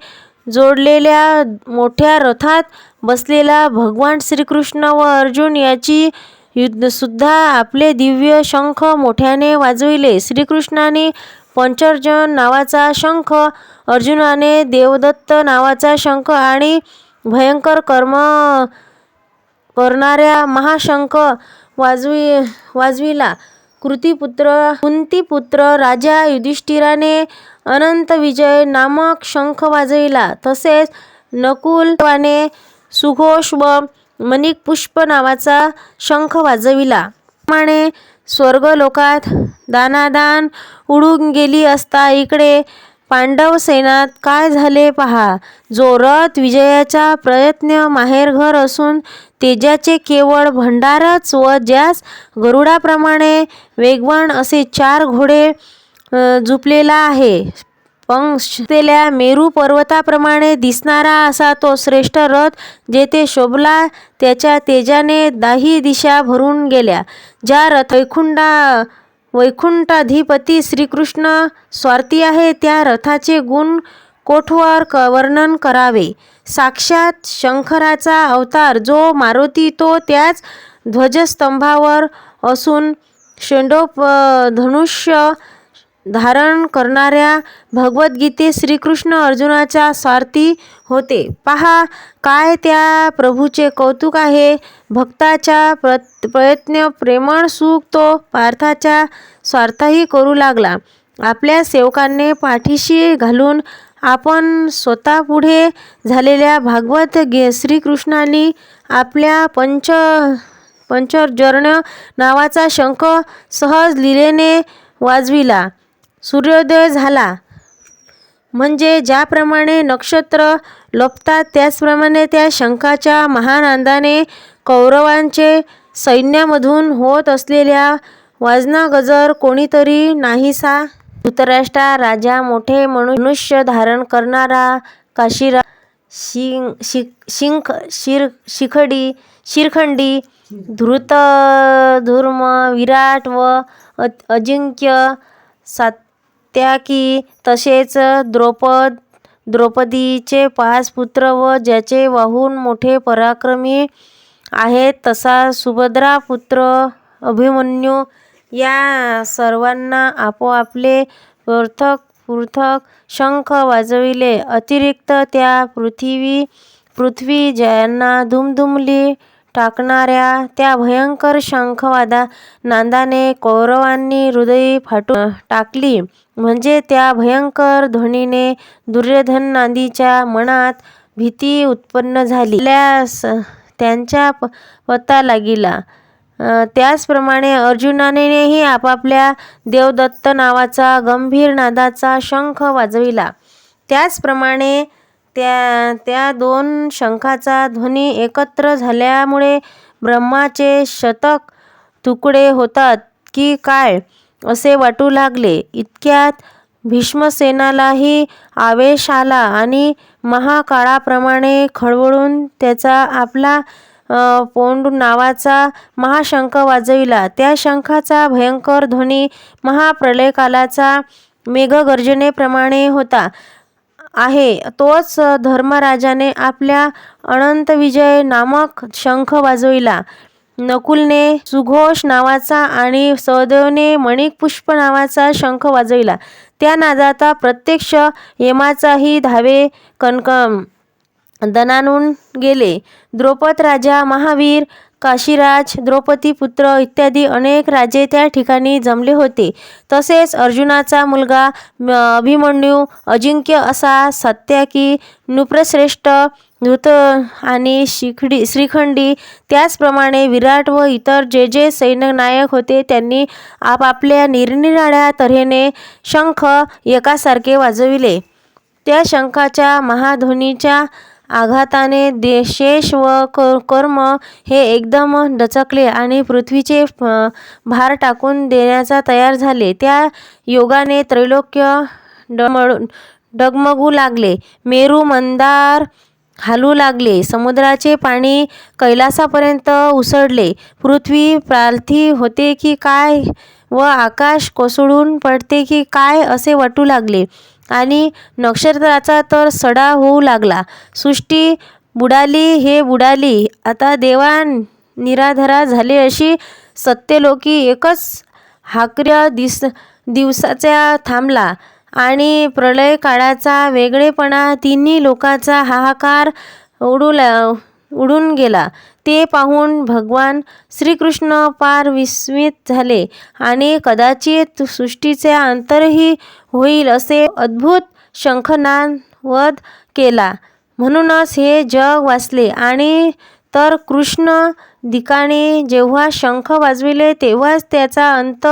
जोडलेल्या मोठ्या रथात बसलेला भगवान श्रीकृष्ण व अर्जुन याची सुद्धा आपले दिव्य शंख मोठ्याने वाजविले. श्रीकृष्णाने पंचजन्य नावाचा शंख, अर्जुनाने देवदत्त नावाचा शंख आणि भयंकर कर्म करणाऱ्या महाशंख वाजविला. कुंतीपुत्र राजा युधिष्ठिराने अनंत विजय नामक शंख वाजविला. तसेच नकुलने सुघोष व मणिपुष्प नावाचा शंख वाजविला. त्याप्रमाणे स्वर्गलोकात दानादान उडून गेली असता इकडे पांडव सैन्यात काय झाले पहा. जो रथ विजयाचा प्रयत्न माहेरघर असून तेजाचे केवळ भंडारच व ज्यास गरुडाप्रमाणे वेगवान असे 4 घोडे झुपलेला आहे, पंक्तीला मेरू पर्वताप्रमाणे दिसणारा असा तो श्रेष्ठ रथ जेथे शोभला त्याच्या तेजाने दाही दिशा भरून गेल्या. ज्या रथ वैकुंठाधिपती श्रीकृष्ण स्वार्थी आहे त्या रथाचे गुण कोठवर वर्णन करावे. साक्षात शंकराचा अवतार जो मारुती तो त्याच ध्वजस्तंभावर असून धनुष्य धारण करणाऱ्या भगवद्गीतेत श्रीकृष्ण अर्जुनाचा सारथी होते. पहा काय त्या प्रभूचे कौतुक आहे. भक्ताच्या प्रयत्न प्रेमळ सुख तो पार्थाचा स्वार्थही करू लागला. आपल्या सेवकांना पाठीशी घालून आपण स्वतः पुढे झालेल्या भागवत श्रीकृष्णांनी आपल्या पंचजन्य नावाचा शंख सहज लीलेने वाजविला. सूर्योदय झाला म्हणजे ज्याप्रमाणे नक्षत्र लोपतात त्याचप्रमाणे त्या शंखाच्या महानादाने कौरवांचे सैन्यामधून होत असलेल्या वाजनागजर कोणीतरी नाहीसा. धृतराष्ट्र राजा मोठे मनुष्य धारण करणारा काशीराज शिखंडी धृर्म विराट व अजिंक्य सात्यकी तसेच द्रौपदीचे 5 पुत्र व ज्याचे वाहून मोठे पराक्रमी आहेत तसा सुभद्रा पुत्र अभिमन्यू या सर्वांना आपोआपले पृथक शंख वाजविले. अतिरिक्त त्या पृथ्वी ज्यांना दुमदुमली टाकणाऱ्या त्या भयंकर नादाने कौरवांनी हृदय फाटून टाकली. म्हणजे त्या भयंकर ध्वनीने दुर्योधनादींच्या मनात भीती उत्पन्न झाली. त्यांच्या पत्ता लागिला. त्याचप्रमाणे अर्जुनानेही आपापल्या देवदत्त नावाचा गंभीर नादाचा शंख वाजविला. त्याचप्रमाणे त्या दोन शंखाचा ध्वनी एकत्र झाल्यामुळे ब्रह्माचे शतक तुकडे होतात की काय असे वाटू लागले. इतक्यात भीष्मसेनालाही आवेश आला आणि महाकाळाप्रमाणे खळबळून त्याचा आपला पोंड नावाचा महाशंख वाजविला. त्या शंखाचा भयंकर ध्वनी महाप्रलयकालाचा मेघगर्जनेप्रमाणे होता आहे. तोच धर्मराजाने आपल्या अनंत विजय नामक शंख वाजविला. नकुलने सुघोष नावाचा आणि सहदेवने मणिपुष्प नावाचा शंख वाजविला. त्या नादाचा प्रत्यक्ष यमाचाही धावे दणाणून गेले. द्रौपद राजा, महावीर, काशीराज, द्रौपदीपुत्र इत्यादी अनेक राजे त्या ठिकाणी जमले होते. तसेच अर्जुनाचा मुलगा अभिमन्यू, अजिंक्य असा सात्यकी, नृपश्रेष्ठ, धृत आणि श्रीखंडी, त्याचप्रमाणे विराट व इतर जे सैन्यनायक होते त्यांनी आपापल्या निरनिराळ्या तऱ्हेने शंख एकासारखे वाजविले. त्या शंखाच्या महाध्वनीच्या आघाताने शेष व कर्म हे एकदम दचकले आणि पृथ्वीचे भार टाकून देण्याचा तयार झाले. त्या योगाने त्रैलोक्य डगमगू लागले. मेरू मंदार हालू लागले. समुद्राचे पाणी कैलासापर्यंत उसळले. पृथ्वी पालथी होते की काय व आकाश कोसळून पडते की काय असे वाटू लागले आणि नक्षत्राचा तर सडा होऊ लागला. सृष्टी बुडाली हे बुडाली. आता देवा निराधारा झाले अशी सत्यलोकी एकच हाक्य दिवसाचा थांबला आणि प्रलय काळाचा वेगळेपणा तिन्ही लोकांचा हाहाकार उडून गेला. ते पाहून भगवान श्रीकृष्ण पार विस्मित झाले आणि कदाचित सृष्टीचे अंतही होईल असे अद्भुत शंखनाद केला. म्हणूनच हे जग वाचले. आणि तर कृष्ण दिकाने जेव्हा शंख वाजविले तेव्हाच त्याचा अंत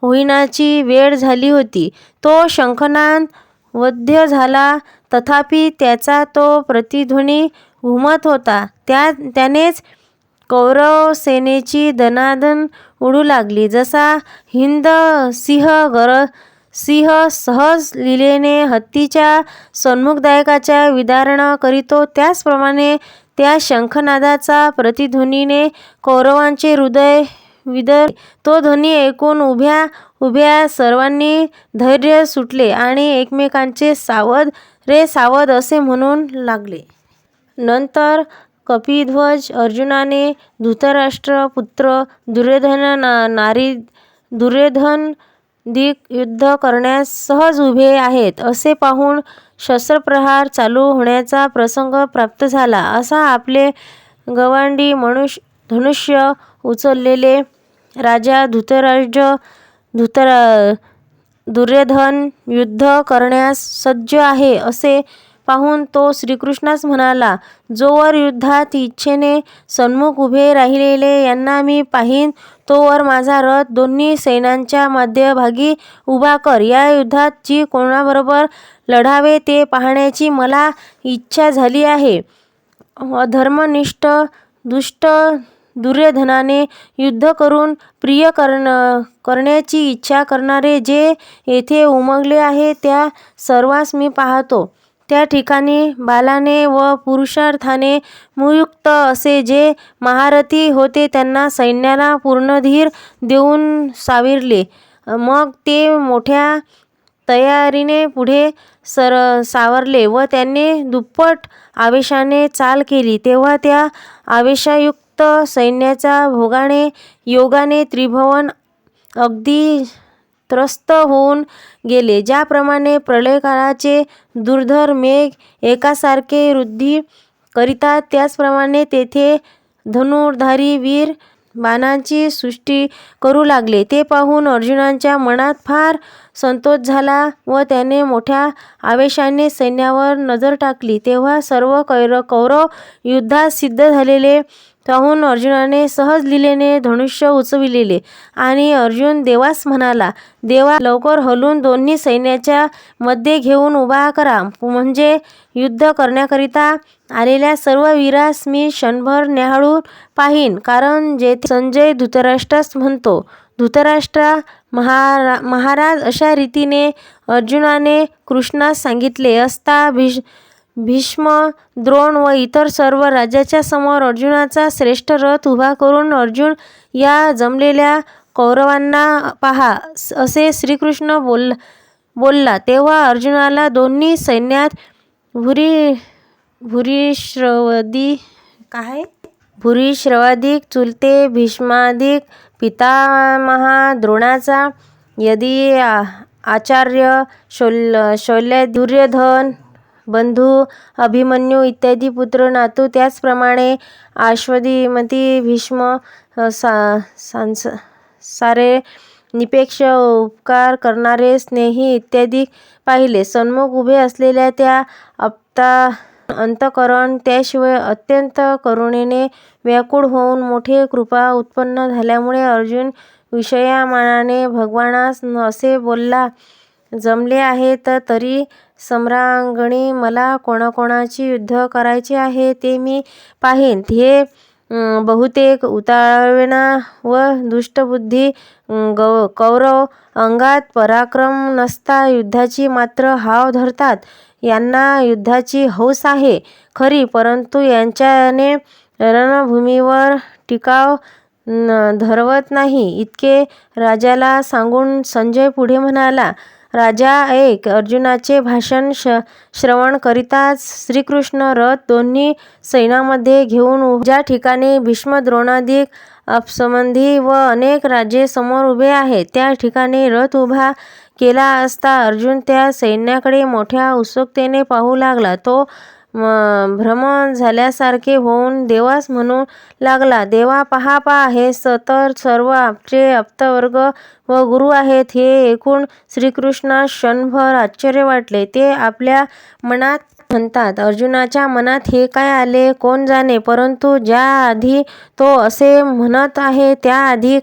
होण्याची वेळ झाली होती. तो शंखनाद वध्य झाला, तथापि त्याचा तो प्रतिध्वनी घुमत होता. त्यानेच कौरव सेनेची दणादण उडू लागली. जसा हिंद सिंह सहज लीलेने हत्तीच्या सन्मुखदायकाच्या विदारण करीतो, त्याचप्रमाणे त्या शंखनादाचा प्रतिध्वनीने कौरवांचे हृदय विदर. तो ध्वनी ऐकून उभ्या सर्वांनी धैर्य सुटले आणि एकमेकांचे सावध रे सावध असे म्हणू लागले. नंतर कपिध्वज अर्जुनाने धृतराष्ट्र पुत्र दुर्योधन दिक युद्ध करण्यास सहज उभे आहेत असे पाहून शस्त्रप्रहार चालू होण्याचा प्रसंग प्राप्त झाला. असा आपले गवांडी धनुष्य उचललेले राजा दुर्योधन युद्ध करण्यास सज्ज आहे असे पाहून तो श्रीकृष्णास म्हणाला, जोवर युद्धात इच्छेने सन्मुख उभे राहिलेले यांना मी पाहीन तोवर माझा रथ दोन्ही सैन्यांच्या मध्यभागी उभा कर. या युद्धात जी कोणाबरोबर लढावे ते पाहण्याची मला इच्छा झाली आहे. अधर्मनिष्ठ दुष्ट दुर्योधनाने युद्ध करून प्रिय करण्याची इच्छा करणारे जे येथे उमगले आहे त्या सर्वांस मी पाहतो. त्या ठिकाणी बालाने व पुरुषार्थाने मुयुक्त असे जे महारथी होते त्यांना सैन्याला पूर्ण धीर देऊन सावरले. मग ते मोठ्या तयारीने पुढे सावरले व त्यांनी दुप्पट आवेशाने चाल केली. तेव्हा त्या आवेशयुक्त सैन्याच्या भोगाने योगाने त्रिभुवन अगदी त्रस्त होऊन गेले. ज्याप्रमाणे प्रलयकाळाचे दुर्धर मेघ एकासारखे वृद्धी करीतात त्याचप्रमाणे तेथे धनुर्धारी वीर बाणांची सृष्टी करू लागले. ते पाहून अर्जुनाच्या मनात फार संतोष झाला व त्याने मोठ्या आवेशाने सैन्यावर नजर टाकली तेव्हा सर्व कौरव युद्धात सिद्ध झालेले पाहून अर्जुनाने सहज लीलेने धनुष्य उचविलेले आणि अर्जुन देवास म्हणाला, देवा लवकर हलून दोन्ही सैन्याच्या मध्ये घेऊन उभा करा, म्हणजे युद्ध करण्याकरिता आलेल्या सर्व वीरास मी क्षणभर न्याहाळून पाहीन. कारण जेथे संजय धृतराष्ट्रास म्हणतो, धृतराष्ट्रा महाराज अशा रीतीने अर्जुनाने कृष्णास सांगितले असता भीष्म, द्रोण व इतर सर्व राजाच्या समोर अर्जुनाचा श्रेष्ठ रथ उभा करून अर्जुन या जमलेल्या कौरवांना पहा असे श्रीकृष्ण बोलला. तेव्हा अर्जुनाला दोन्ही सैन्यात भूरिश्रवादिक चुलते भीष्मादिक पितामहा द्रोणाचा, यदी आचार्य शल्य दुर्योधन बंधू अभिमन्यू इत्यादी पुत्र नातू, त्याचप्रमाणे अश्वत्थामा भीष्म सारे निपेक्ष उपकार करणारे स्नेही इत्यादी पाहिले. सन्मुख उभे असलेल्या त्या अंतःकरण त्याशिवाय अत्यंत करुणेने व्याकुळ होऊन मोठे कृपा उत्पन्न झाल्यामुळे अर्जुन विषयामानाने भगवानास असे बोलला, जमले आहेत तरी सम्रांगणी मला कोणाकोणाची युद्ध करायचे आहे ते मी पाहीन. हे बहुतेक उतावळेपणा व दुष्टबुद्धी कौरव अंगात पराक्रम नसता युद्धाची मात्र हाव धरतात. यांना युद्धाची हौस आहे खरी, परंतु यांच्याने रणभूमीवर टिकाव धरवत नाही. इतके राजाला सांगून संजय पुढे म्हणाला, राजा ऐक. अर्जुनाचे भाषण श्रवण करिताच श्रीकृष्ण रथ दोन्ही सैन्यामध्ये घेऊन ज्या ठिकाणी भीष्म द्रोणादिक अपसंबंधी व अनेक राजे समोर उभे आहेत त्या ठिकाणी रथ उभा केला असता अर्जुन त्या सैन्याकडे मोठ्या उत्सुकतेने पाहू लागला. तो भ्रम झाल्यासारखे होऊन देवास म्हणू लागला, देवा पहा हे तर सर्व आपले आप्तवर्ग व गुरु आहेत. हे ऐकून श्रीकृष्णास क्षणभर आश्चर्य वाटले. ते आपल्या मनात म्हणतात, अर्जुनाच्या मनात हे काय आले कोण जाणे, परंतु ज्या आधी तो असे म्हणत आहे त्या आधी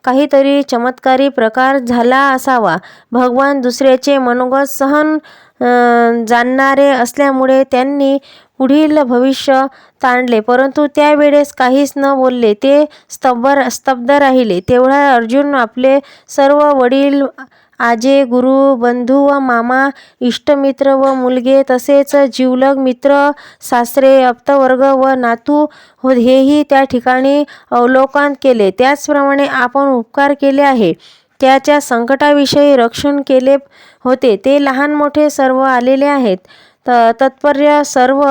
काहीतरी चमत्कारी प्रकार झाला असावा. भगवान दुसऱ्याचे मनोगत सहन जाणणारे असल्यामुळे त्यांनी पुढील भविष्य ताणले, परंतु त्यावेळेस काहीच न बोलले. ते स्तब्ध राहिले. तेवढा अर्जुन आपले सर्व वडील, आजे, गुरु, बंधू व मामा, इष्टमित्र व मुलगे, तसेच जिवलग मित्र, सासरे, आप्तवर्ग व नातू हेही त्या ठिकाणी अवलोकन केले. त्याचप्रमाणे आपण उपकार केले आहे, त्याच्या संकटाविषयी रक्षण केले होते, ते लहान मोठे सर्व आलेले आहेत. तत्पर्य सर्व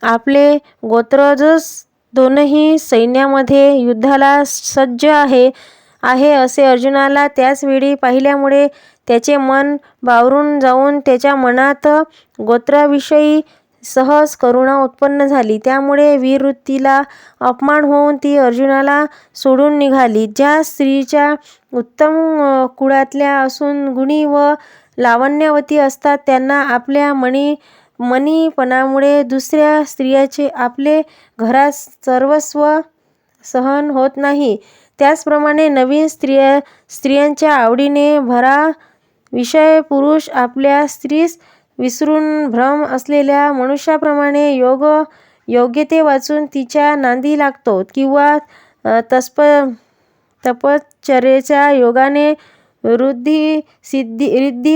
आपले गोत्रज दोनही सैन्यामध्ये युद्धाला सज्ज आहे असे अर्जुनाला त्याच वेळी पाहिल्यामुळे त्याचे मन बावरून जाऊन त्याच्या मनात गोत्राविषयी सहज करुणा उत्पन्न झाली. त्यामुळे वीरवृत्तीला अपमान होऊन ती अर्जुनाला सोडून निघाली. ज्या स्त्रीच्या उत्तम कुळातल्या असून गुणी व लावण्यवती असतात त्यांना आपल्या मणीपणामुळे दुसऱ्या स्त्रियाचे आपले घरात सर्वस्व सहन होत नाही, त्याचप्रमाणे नवीन स्त्रियांच्या आवडीने भरा विषय पुरुष आपल्या स्त्रीस विसरून भ्रम असलेल्या मनुष्याप्रमाणे योग्यते वाचून तिच्या नांदी लागतो, किंवा तपश्चर्येच्या योगाने रिद्धी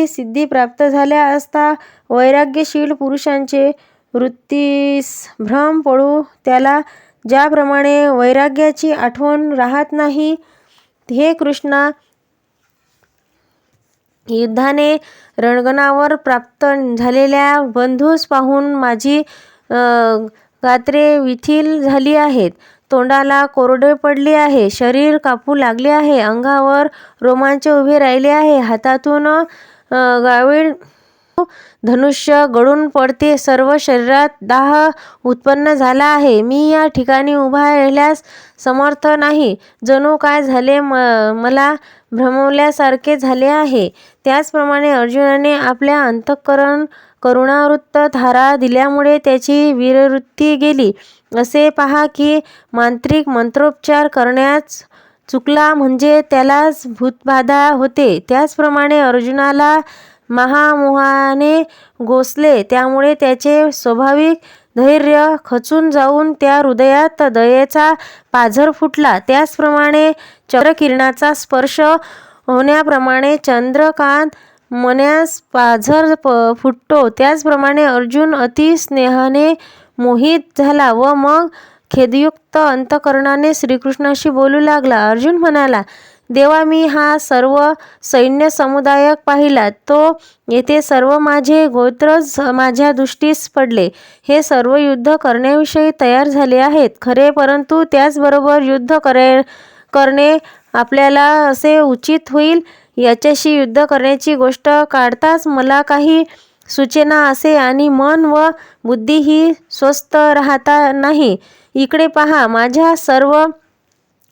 सिद्धी प्राप्त झाल्या असता वैराग्यशील पुरुषांचे वृत्तीस भ्रम पडू त्याला ज्याप्रमाणे वैराग्याची आठवण राहत नाही. हे कृष्णा, युद्धाने रणांगणावर प्राप्त झालेल्या बंधूस पाहून माझी गात्रे विथिल झाली आहेत, तोंडाला कोरडे पडले आहे, शरीर कापू लागले आहे, अंगावर रोमांच उभे राहिले आहे, हातातून गावीळ धनुष्य गळून पडते, सर्व शरीरात दाह उत्पन्न झाला आहे. मी या ठिकाणी उभा राहिल्यास समर्थ नाही. जणू काय झाले मला भ्रमवल्यासारखे झाले आहे. त्याचप्रमाणे अर्जुनाने आपल्या अंतःकरण करुणावृत्त धारा दिल्यामुळे त्याची वीरवृत्ती गेली. असे पहा की मांत्रिक मंत्रोच्चार करण्यास चुकला म्हणजे त्यालाच भूतबाधा होते. त्याचप्रमाणे अर्जुनाला महामोहाने गोसले, त्यामुळे त्याचे स्वाभाविक धैर्य खचून जाऊन त्या हृदयात दयेचा पाझर फुटला. त्याचप्रमाणे चंद्रकिरणाचा स्पर्श होण्याप्रमाणे चंद्रकांत मण्यास पाझर फुटतो, त्याचप्रमाणे अर्जुन अति स्नेहाने मोहित झाला व मग खेदयुक्त अंतःकरणाने श्रीकृष्णाशी बोलू लागला. अर्जुन म्हणाला, देवा, मी हा सर्व सैन्य समुदाय पाहिला. तो येथे सर्व माझे गोत्रच माझ्या दृष्टीस पडले. हे सर्व युद्ध करण्याविषयी तयार झाले आहेत खरे, परंतु त्याचबरोबर युद्ध करणे आपल्याला असे उचित होईल याच्याशी युद्ध करण्याची गोष्ट काढताच मला काही सुचेना असे आणि मन व बुद्धी ही स्वस्थ राहता नाही. इकडे पहा, माझ्या सर्व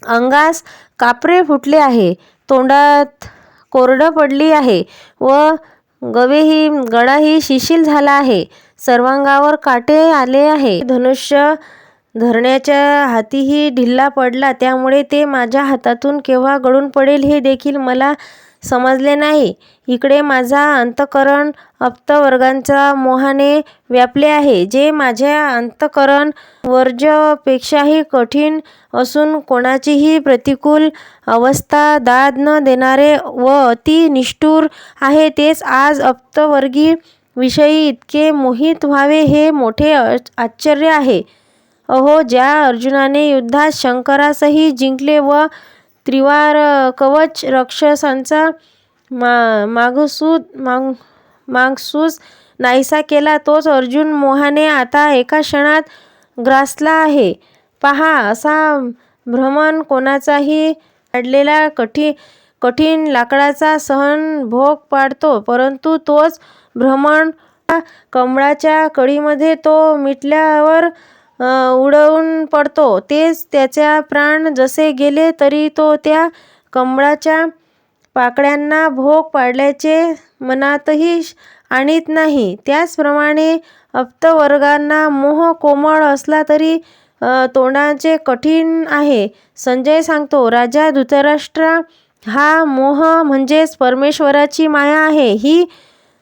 अंगास कापरे फुटले आहे, तोंडात कोरड पडली आहे व गळाही शिशील झाला आहे, सर्वांगावर काटे आले आहे. धनुष्य धरण्याच्या हातीही ढिल्ला पडला, त्यामुळे ते माझ्या हातातून केव्हा गळून पडेल हे देखील मला समजले नाही. इकडे माझा अंतःकरण अप्तवर्गांच्या मोहाने व्यापले आहे, जे माझ्या अंतःकरण वर्जपेक्षाही कठीण असून कोणाचीही प्रतिकूल अवस्था दाद न देणारे व अति निष्ठुर आहे. तेच आज अप्तवर्गी विषयी इतके मोहित व्हावे हे मोठे आश्चर्य आहे. अहो, ज्या अर्जुनाने युद्धात शंकरासही जिंकले व त्रिवार कवच राक्षसांचा मागसूस नाहीसा केला, तोच अर्जुन मोहाने आता एका क्षणात ग्रासला आहे. पहा, असा भ्रमण कोणाचाही काढलेला कठीण लाकडाचा सहन भोग पाडतो, परंतु तोच भ्रमण कमळाच्या कळीमध्ये तो मिटल्यावर उडवून पडतो. तेच त्याचा प्राण जसे गेले तरी तो त्या कमळाच्या पाकळ्यांना भोग पाडल्याचे मनातही आणीत नाही. त्याचप्रमाणे अप्तवर्गांना मोह कोमळ असला तरी तोंडाचे कठीण आहे. संजय सांगतो, राजा धृतराष्ट्रा, हा मोह म्हणजेच परमेश्वराची माया आहे. ही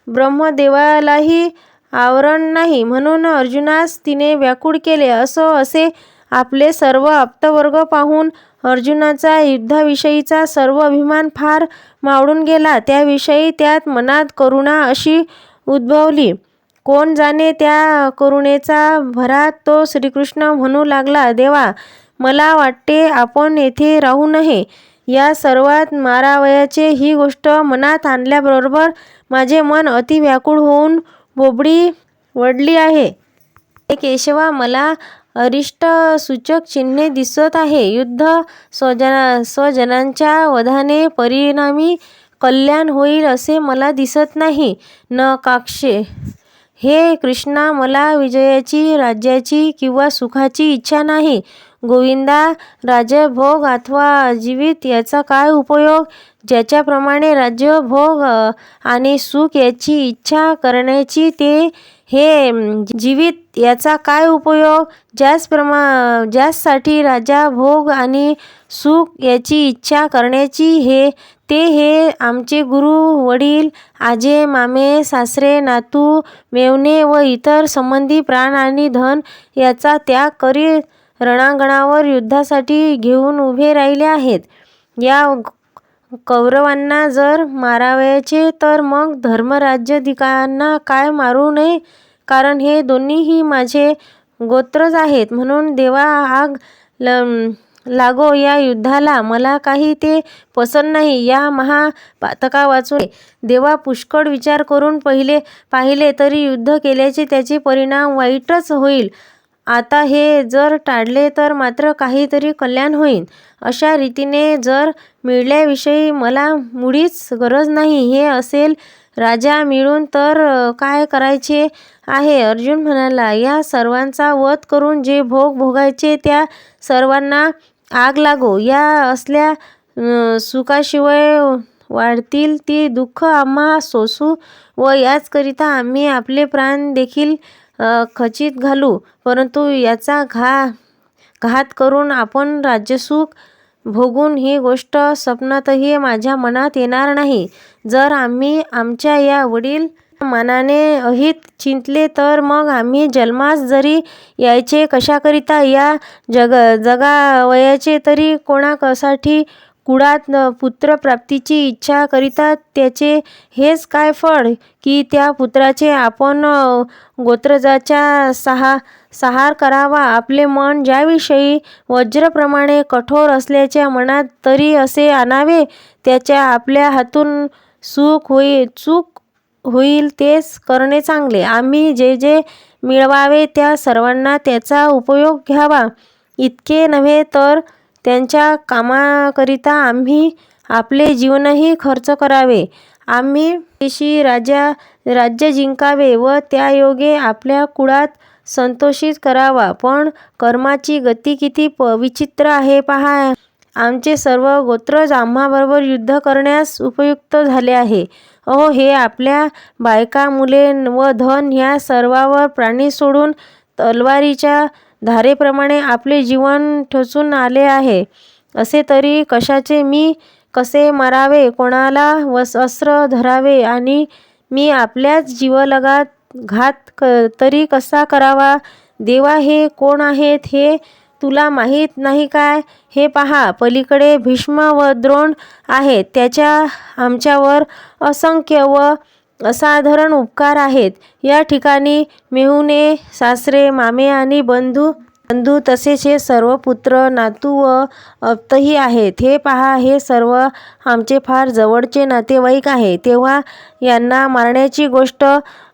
ब्रह्मदेवालाही आवरण नाही, म्हणून अर्जुनास तिने व्याकुळ केले. असे आपले सर्व आप्तवर्ग पाहून अर्जुनाचा युद्धाविषयीचा सर्व अभिमान फार मावळून गेला. त्याविषयी त्यात मनात करुणा अशी उद्भवली. कोण जाणे त्या करुणेचा भरात तो श्रीकृष्ण म्हणू लागला, देवा, मला वाटते आपण येथे राहू नये. या सर्वात मारावयाचे ही गोष्ट मनात आणल्याबरोबर माझे मन अति व्याकुळ होऊन बोबडी वळली आहे. हे केशवा, मला अरिष्ट सूचक चिन्हे दिसत आहे. युद्ध स्वजनांच्या वधाने परिणामी कल्याण होईल असे मला दिसत नाही. न काक्षे, हे कृष्णा, मला विजयाची, राज्याची किंवा सुखाची इच्छा नाही. गोविंदा, राज्यभोग अथवा जीवित याचा काय उपयोग? ज्याच्याप्रमाणे राज्य, भोग आणि सुख याची इच्छा करण्याची, ते हे जीवित याचा काय उपयोग? ज्यासाठी राजा, भोग आणि सुख याची इच्छा करण्याची, हे आमचे गुरु, वडील, आजे, मामे, सासरे, नातू, मेव्हणे व इतर संबंधी प्राण आणि धन याचा त्याग करीत रणांगणावर युद्धासाठी घेऊन उभे राहिले आहेत. या कौरवांना जर मारावयाचे तर मग धर्मराज्याधिकाऱ्यांना काय मारू नये? कारण हे दोन्हीही माझे गोत्रच आहेत. म्हणून देवा, आग लागो या युद्धाला. मला काही ते पसंत नाही. या महापातका वाचून देवा, पुष्कळ विचार करून पाहिले तरी युद्ध केल्याचे त्याचे परिणाम वाईटच होईल. आता हे जर टाळले तर मात्र काहीतरी कल्याण होईल. अशा रीतीने जर मिळाल्याविषयी मला मुळीच गरज नाही. हे असेल राजा मिळून तर काय करायचे आहे? अर्जुन म्हणाला, या सर्वांचा वध करून जे भोग भोगायचे त्या सर्वांना आग लागो. या असल्या सुखाशिवाय वाढतील ती दुःख आम्हा सोसू व याचकरिता आम्ही आपले प्राण देखील खचीत घालू, परंतु याचा घात करून आपण राज्यसुख भोगून ही गोष्ट स्वप्नातही माझ्या मनात येणार नाही. जर आम्ही आमच्या या वडील मानाने अहित चिंतले तर मग आम्ही जन्मास जरी यायचे कशाकरिता, या जगावयाचे तरी कोणासाठी, कुळात पुत्रप्राप्तीची इच्छा करिता. त्याचे हेच काय फळ की त्या पुत्राचे आपण गोत्रजाचा सहार करावा. आपले मन ज्याविषयी वज्राप्रमाणे कठोर असल्याच्या मनात तरी असे आणावे, त्याच्या आपल्या हातून चूक होईल तेच करणे चांगले. आम्ही जे जे मिळवावे त्या सर्वांना त्याचा उपयोग घ्यावा. इतके नव्हे तर त्यांच्या कामाकरिता आम्ही आपले जीवनही खर्च करावे. आम्ही देशी राज्य जिंकावे व त्यायोगे आपल्या कुळात संतोषित करावा. पण कर्माची गती किती विचित्र आहे पहा. आमचे सर्व गोत्रज आम्हाबरोबर युद्ध करण्यास उपयुक्त झाले आहे. अहो, हे आपल्या बायका, मुले व धन ह्या सर्वावर प्राणी सोडून तलवारीच्या धारेप्रमाणे आपले जीवन ठचून आले आहे. असे तरी कशाचे मी कसे मारावे, कोणाला अस्त्र धरावे आणि मी आपल्याच जीवलगात घात तरी कसा करावा. देवा, हे कोण आहेत हे तुला माहीत नाही काय? हे पहा, पलीकडे भीष्म व द्रोण आहेत. त्याच्या आमच्यावर असंख्य व असाधारण उपकार आहेत. या ठिकाणी मेहुणे, सासरे, मामे आणि बंधू तसेच हे सर्व पुत्र, नातू व आप्तही आहेत. हे पहा, हे सर्व आमचे फार जवळचे नातेवाईक आहेत. तेव्हा यांना मारण्याची गोष्ट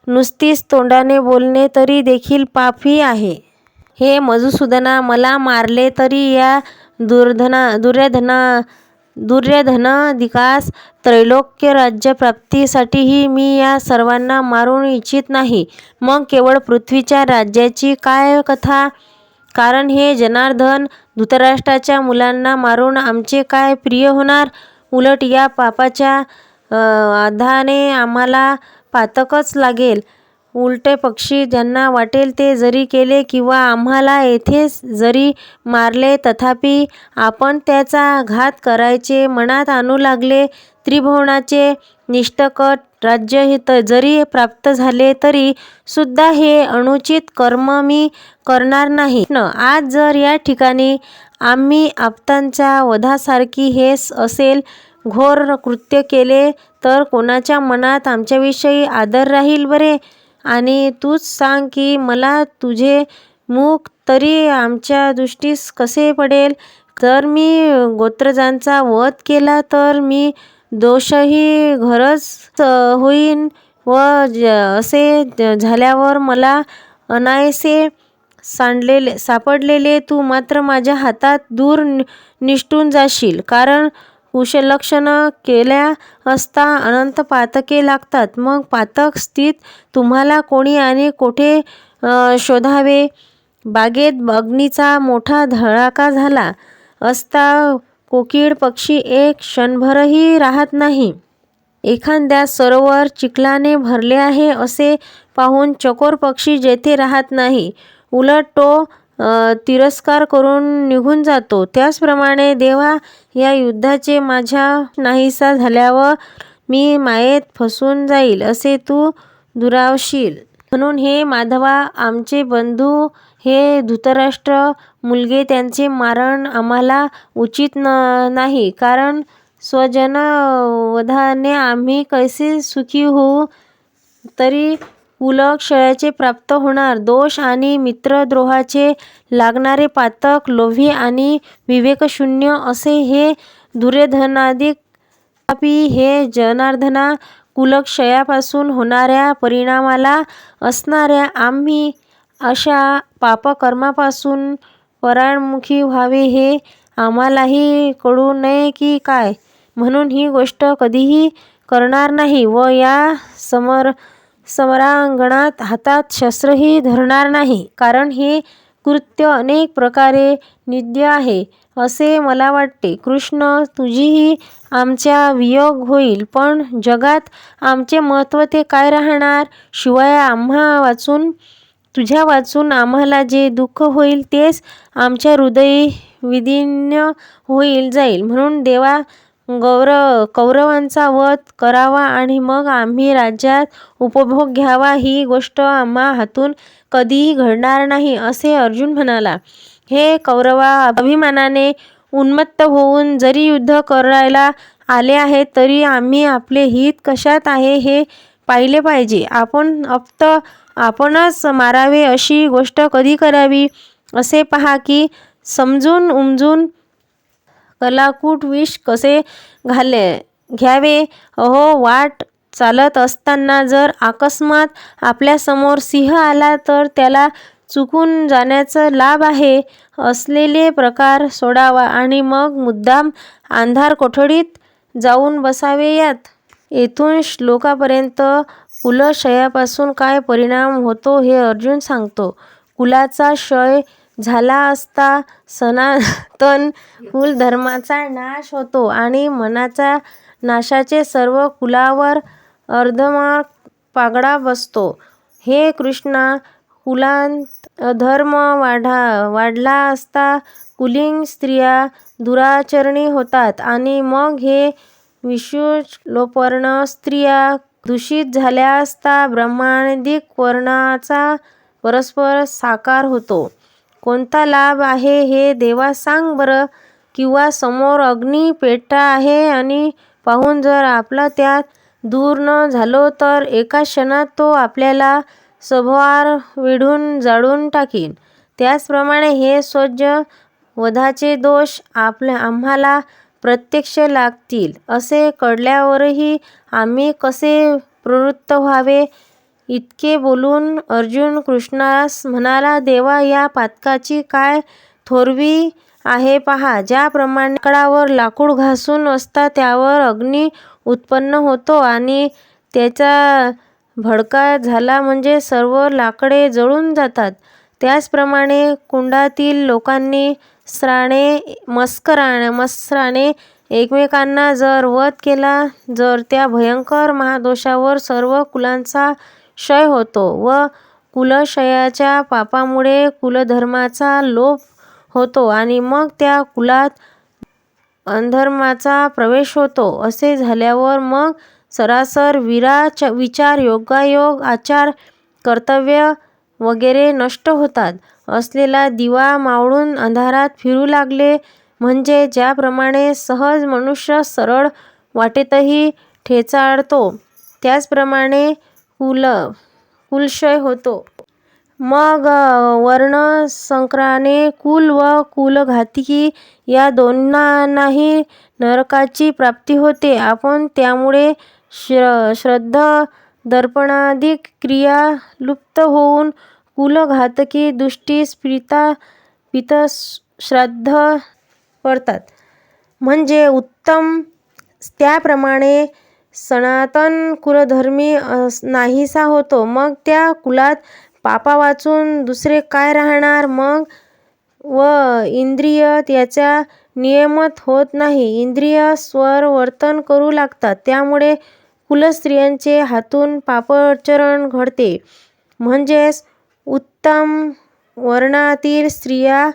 नुसतीच तोंडाने बोलणे तरी देखील पापही आहे. हे मधुसूदना, मला मारले तरी या दुर्योधनादिकास त्रैलोक्य राज्य प्राप्तीसाठीही मी या सर्वांना मारून इच्छित नाही. मग केवळ पृथ्वीच्या राज्याची काय कथा? कारण हे जनार्दन धृतराष्ट्राच्या मुलांना मारून आमचे काय प्रिय होणार? उलट या पापाच्या आधाने आम्हाला पातकच लागेल. उलटे पक्षी ज्यांना वाटेल ते जरी केले किंवा आम्हाला येथेच जरी मारले तथापि आपण त्याचा घात करायचे मनात आणू लागले. त्रिभुवनाचे निष्ठकट राज्य जरी प्राप्त झाले तरी सुद्धा हे अनुचित कर्म मी करणार नाही. आज जर या ठिकाणी आम्ही आप्तांच्या वधासारखी हे असेल घोर कृत्य केले तर कोणाच्या मनात आमच्याविषयी आदर राहील बरे? आणि तूच सांग की मला तुझे मुख तरी आमच्या दृष्टीस कसे पडेल? जर मी गोत्रजांचा वध केला तर मी दोषही घरच होईन व असे झाल्यावर मला अनायसे सापडलेले तू मात्र माझ्या हातात दूर निसटून जाशील. कारण कुशलक्षण केल्या असता अनंत पातके लागतात. मग पातक स्थित तुम्हाला कोणी आणि कोठे शोधावे? बागेत अग्नीचा मोठा धडाका झाला असता कोकिळ पक्षी एक क्षणभरही राहत नाही. एखाद्या सरोवर चिखलाने भरले आहे असे पाहून चकोर पक्षी जेथे राहत नाही, उलट तो तिरस्कार करून निघून जातो. त्याचप्रमाणे देवा, या युद्धाचे माझ्या नाहीसा झाल्यावर मी मायेत फसून जाईल असे तू दुरावशील. म्हणून हे माधवा, आमचे बंधू हे धृतराष्ट्र मुलगे, त्यांचे मारण आम्हाला उचित नाही. कारण स्वजनवधाने आम्ही कैसे सुखी होऊ, तरी कुलक्षयाचे प्राप्त होणार दोष आणि मित्रद्रोहाचे लागणारे पातक, लोभी आणि विवेकशून्य असे हे दुर्योधनादिक. तथापि हे जनार्दना, कुलक्षयापासून होणाऱ्या परिणामाला असणाऱ्या आम्ही अशा पापकर्मापासून परायणमुखी व्हावे हे आम्हालाही कळू नये की काय? म्हणून ही गोष्ट कधीही करणार नाही व या समरांगणात हातात शस्त्रही धरणार नाही. कारण हे कृत्य अनेक प्रकारे निंद्य आहे असे मला वाटते. कृष्ण, तुझीही आमचा वियोग होईल, पण जगात आमचे महत्त्व ते काय राहणार? शिवाय तुझ्या वाचून आम्हाला जे दुःख होईल तेच आमच्या हृदयी विदीर्ण होईल जाईल. म्हणून देवा कौरवांचा वध करावा आणि मग आम्ही राज्यात उपभोग घ्यावा, ही गोष्ट आम्हा हातून कधीही घडणार नाही असे अर्जुन म्हणाला. हे कौरवा अभिमानाने उन्मत्त होऊन जरी युद्ध करायला आले आहेत तरी आम्ही आपले हित कशात आहे हे पाहिले पाहिजे. आपणच मारावे अशी गोष्ट कधी करावी असे पहा की समजून उमजून कलाकूट विष कसे घ्यावे. अहो, वाट चालत असताना जर अकस्मात आपल्यासमोर सिंह आला तर त्याला चुकून जाण्याचा लाभ आहे असलेले प्रकार सोडावा आणि मग मुद्दाम अंधार कोठडीत जाऊन बसावे. येथून श्लोकापर्यंत कुलक्षयापासून काय परिणाम होतो हे अर्जुन सांगतो. कुलाचा क्षय झाला असता सनातन कुलधर्माचा नाश होतो आणि मनाच्या नाशाचे सर्व कुलावर अर्धमा पागडा बसतो. हे कृष्णा, कुलांत अधर्म वाढला असता कुलीन स्त्रिया दुराचरणी होतात आणि मग हे विषुलोपर्ण स्त्रिया दूषित झाल्या असता ब्रह्मादिक वर्णाचा परस्पर साकार होतो. कोणता लाभ आहे हे देवा सांग बरं. किंवा समोर अग्नी पेटता आहे आणि पाहून जर आपला त्यात दूर न झालो तर एका क्षणात तो आपल्याला सभोवार वेढून जाळून टाकीन. त्याचप्रमाणे हे स्वज वधाचे दोष आम्हाला प्रत्यक्ष लागतील असे कळल्यावरही आम्ही कसे प्रवृत्त व्हावे. इतके बोलून अर्जुन कृष्णास म्हणाला, देवा, या पातकाची काय थोरवी आहे पहा. ज्याप्रमाणे लाकडावर लाकूड घासून असता त्यावर अग्नी उत्पन्न होतो आणि त्याचा भडका झाला म्हणजे सर्व लाकडे जळून जातात, त्याचप्रमाणे कुंडातील लोकांनी मत्सराने एकमेकांना जर वध केला, जर त्या भयंकर महादोषावर सर्व कुलांचा क्षय होतो व कुलक्षयाच्या पापामुळे कुलधर्माचा लोप होतो आणि मग त्या कुलात अधर्माचा प्रवेश होतो. असे झाल्यावर मग सरासर विचार, योगायोग, आचार, कर्तव्य वगैरे नष्ट होतात. असलेला दिवा मावळून अंधारात फिरू लागले म्हणजे ज्याप्रमाणे सहज मनुष्य सरळ वाटेतही ठेचाळतो त्याचप्रमाणे कुलक्षय होतो. मग वर्णसंकराने कुल व कुलघातकी या दोघांनाही नरकाची प्राप्ती होते. आपण त्यामुळे श्रद्धा दर्पणादिक क्रिया लुप्त होऊन कुलघातकी दृष्टी पितश्राद्ध पडतात म्हणजे उत्तम. त्याप्रमाणे सनातन कुलधर्मी नाहीसा होतो. मग त्या कुलात पापा वाचून दुसरे काय राहणार मग. व इंद्रिय त्याचा नियमित होत नाही. इंद्रिय स्ववर्तन करू लागतात. त्यामुळे कुलस्त्रियांचे हातून पापाचरण घडते. म्हणजेच उत्तम वर्णातील स्त्रिया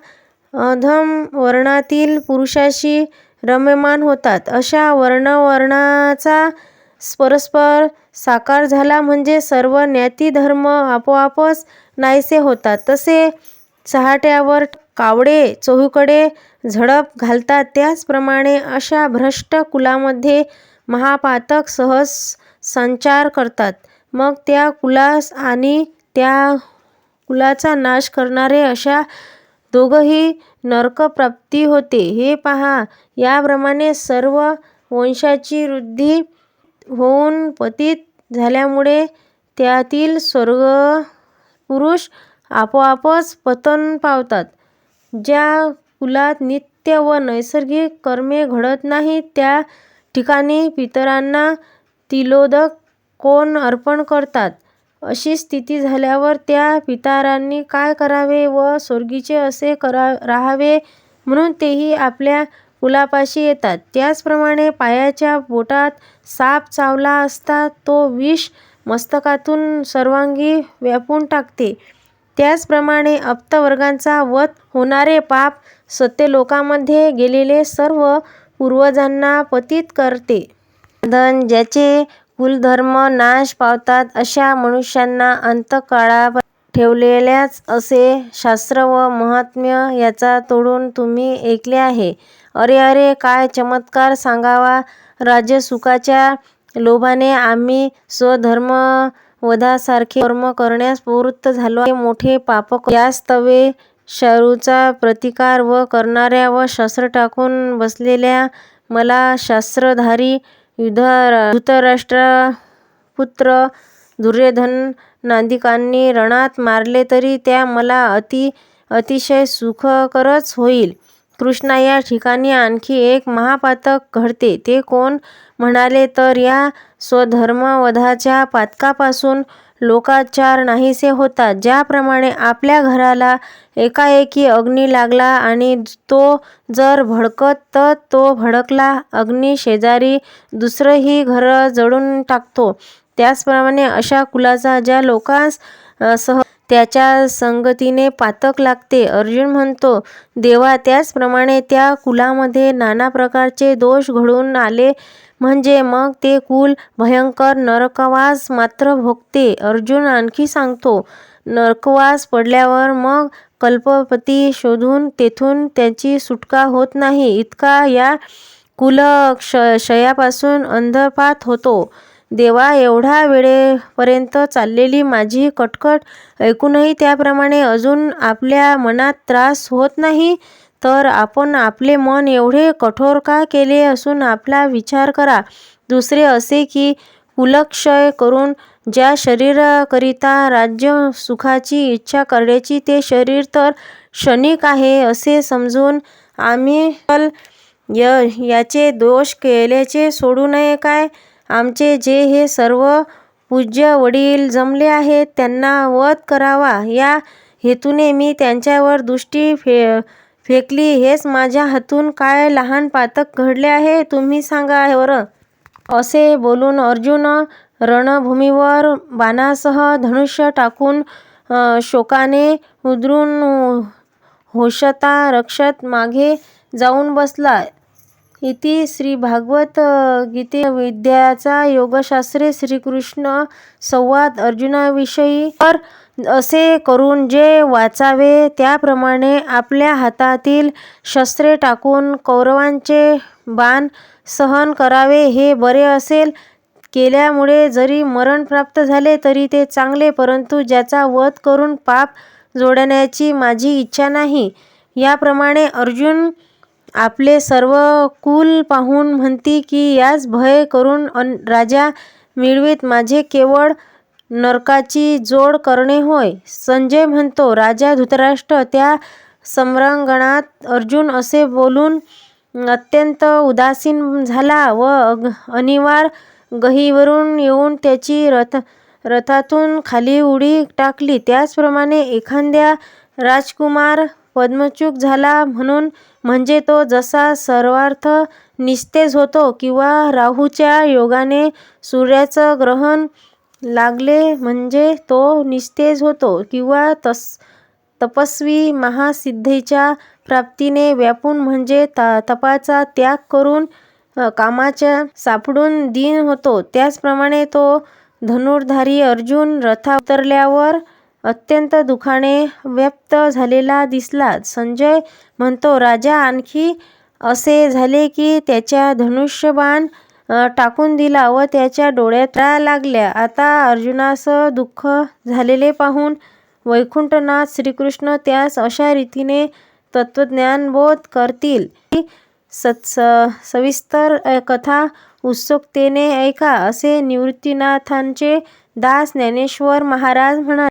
अधम वर्णातील पुरुषाशी रम्यमान होतात. अशा वर्णाचा परस्पर साकार झाला म्हणजे सर्व ज्ञाती धर्म आपोआपच नाहीसे होतात. तसे चहाट्यावर कावळे चोहीकडे झडप घालतात त्याचप्रमाणे अशा भ्रष्ट कुलामध्ये महापातक सहज संचार करतात. मग त्या कुलास आणि त्या कुलाचा नाश करणारे अशा दोघंही नरकप्राप्ती होते. हे पहा, याप्रमाणे सर्व वंशाची वृद्धी होऊन पतित झाल्यामुळे त्यातील स्वर्गपुरुष आपोआपच पतन पावतात. ज्या कुलात नित्य व नैसर्गिक कर्मे घडत नाहीत त्या ठिकाणी पितरांना तिलोदक कोण अर्पण करतात. अशी स्थिती झाल्यावर त्या पितरांनी काय करावे व स्वर्गीचे असे राहावे म्हणून तेही आपल्या कुलापाशी येतात. त्याचप्रमाणे पायाच्या बोटात साप चावला असता तो विष मस्तकातून सर्वांगी व्यापून टाकते. त्याचप्रमाणे अप्तवर्गांचा वध होणारे पाप सत्यलोकामध्ये गेलेले सर्व पूर्वजांना पतित करते. धन ज्याचे कुलधर्म नाश पावतात अशा मनुष्यांना अंतकाळात ठेवलेल्याच असे शास्त्र व महात्म्य याचा तोडून तुम्ही ऐकले आहे. अरे अरे, काय चमत्कार सांगावा! राज्यसुखाच्या लोभाने आम्ही स्वधर्मवधासारखे कर्म करण्यास प्रवृत्त झालो. हे मोठे पाप यास्तवे शत्रूचा प्रतिकार व करणाऱ्या व शस्त्र टाकून बसलेल्या मला शास्त्रधारी धृतराष्ट्रपुत्र दुर्योधनादिकांनी रणात मारले तरी त्या मला अतिशय सुखकरच होईल. कृष्णा, या ठिकाणी आणखी एक महापातक घडते. ते कोण म्हणाले तर या स्वधर्मवधाच्या पातकापासून लोकाचार नाहीसे होतात. ज्याप्रमाणे आपल्या घराला एकाएकी अग्नी लागला आणि तो जर भडकत तर तो भडकला अग्नी शेजारी दुसरंही घर जळून टाकतो, त्याचप्रमाणे अशा कुलाचा ज्या लोकांस त्याच्या संगतीने पातक लागते. अर्जुन म्हणतो, देवा, त्याचप्रमाणे त्या कुलामध्ये नाना प्रकारचे दोष घडून आले म्हणजे मग ते कुल भयंकर नरकवास मात्र भोगते. अर्जुन आणखी सांगतो, नरकवास पडल्यावर मग कल्पपती शोधून तेथून त्याची सुटका होत नाही, इतका या कुलक्षयापासून अंधपात होतो. देवा, एवढ्या वेळेपर्यंत चाललेली माझी कटकट ऐकूनही त्याप्रमाणे अजून आपल्या मनात त्रास होत नाही, तर आपण आपले मन एवढे कठोर का केले असून आपला विचार करा. दुसरे असे की कुलक्षय करून ज्या शरीराकरिता राज्य सुखाची इच्छा करण्याची ते शरीर तर क्षणिक आहे असे समजून आम्ही याचे दोष केल्याचे सोडू नये काय? आमचे जे हे सर्व पूज्य वडील जमले आहेत त्यांना वध करावा या हेतूने मी त्यांच्यावर दृष्टी फेकली. हेच माझ्या हातून काय लहान पातक घडले आहे तुम्ही सांगा बरं. असे बोलून अर्जुन रणभूमीवर बाणासह धनुष्य टाकून शोकाने उद्रून होषता रक्षत मागे जाऊन बसला. इति श्री भागवत गीते विद्याचा योगशास्त्रे श्रीकृष्ण संवाद अर्जुनाविषयी. तर असे करून जे वाचावे त्याप्रमाणे आपल्या हातातील शस्त्रे टाकून कौरवांचे बाण सहन करावे हे बरे असेल. केल्यामुळे जरी मरण प्राप्त झाले तरी ते चांगले, परंतु ज्याचा वध करून पाप जोडण्याची माझी इच्छा नाही. याप्रमाणे अर्जुन आपले सर्व कुल पाहून म्हणती की याच भय करून राजा मिळवीत माझे केवळ नरकाची जोड करणे होय. संजय म्हणतो, राजा धृतराष्ट्र, त्या सम्रांगणात अर्जुन असे बोलून अत्यंत उदासीन झाला व अनिवार गहीवरून येऊन त्याची रथातून खाली उडी टाकली. त्याचप्रमाणे एखाद्या राजकुमार पद्मच्युत झाला म्हणजे तो जसा सर्वार्थ निस्तेज होतो किंवा राहूच्या योगाने सूर्याचं ग्रहण लागले म्हणजे तो निस्तेज होतो, किंवा तपस्वी महासिद्धीच्या प्राप्तीने व्यापून म्हणजे तपाचा त्याग करून कामाच्या सापडून दीन होतो, त्याचप्रमाणे तो धनुर्धारी अर्जुन रथा उतरल्यावर अत्यंत दुःखाने व्याप्त झालेला दिसला. संजय म्हणतो, राजा आणखी असे झाले की त्याच्या धनुष्यबाण टाकून दिला व त्याच्या डोळ्यात लागल्या. आता अर्जुनास दुःख झालेले पाहून वैकुंठनाथ श्रीकृष्ण त्यास अशा रीतीने तत्वज्ञानबोध करतील. सविस्तर कथा उत्सुकतेने ऐका, असे निवृत्तीनाथांचे दास ज्ञानेश्वर महाराज म्हणाले.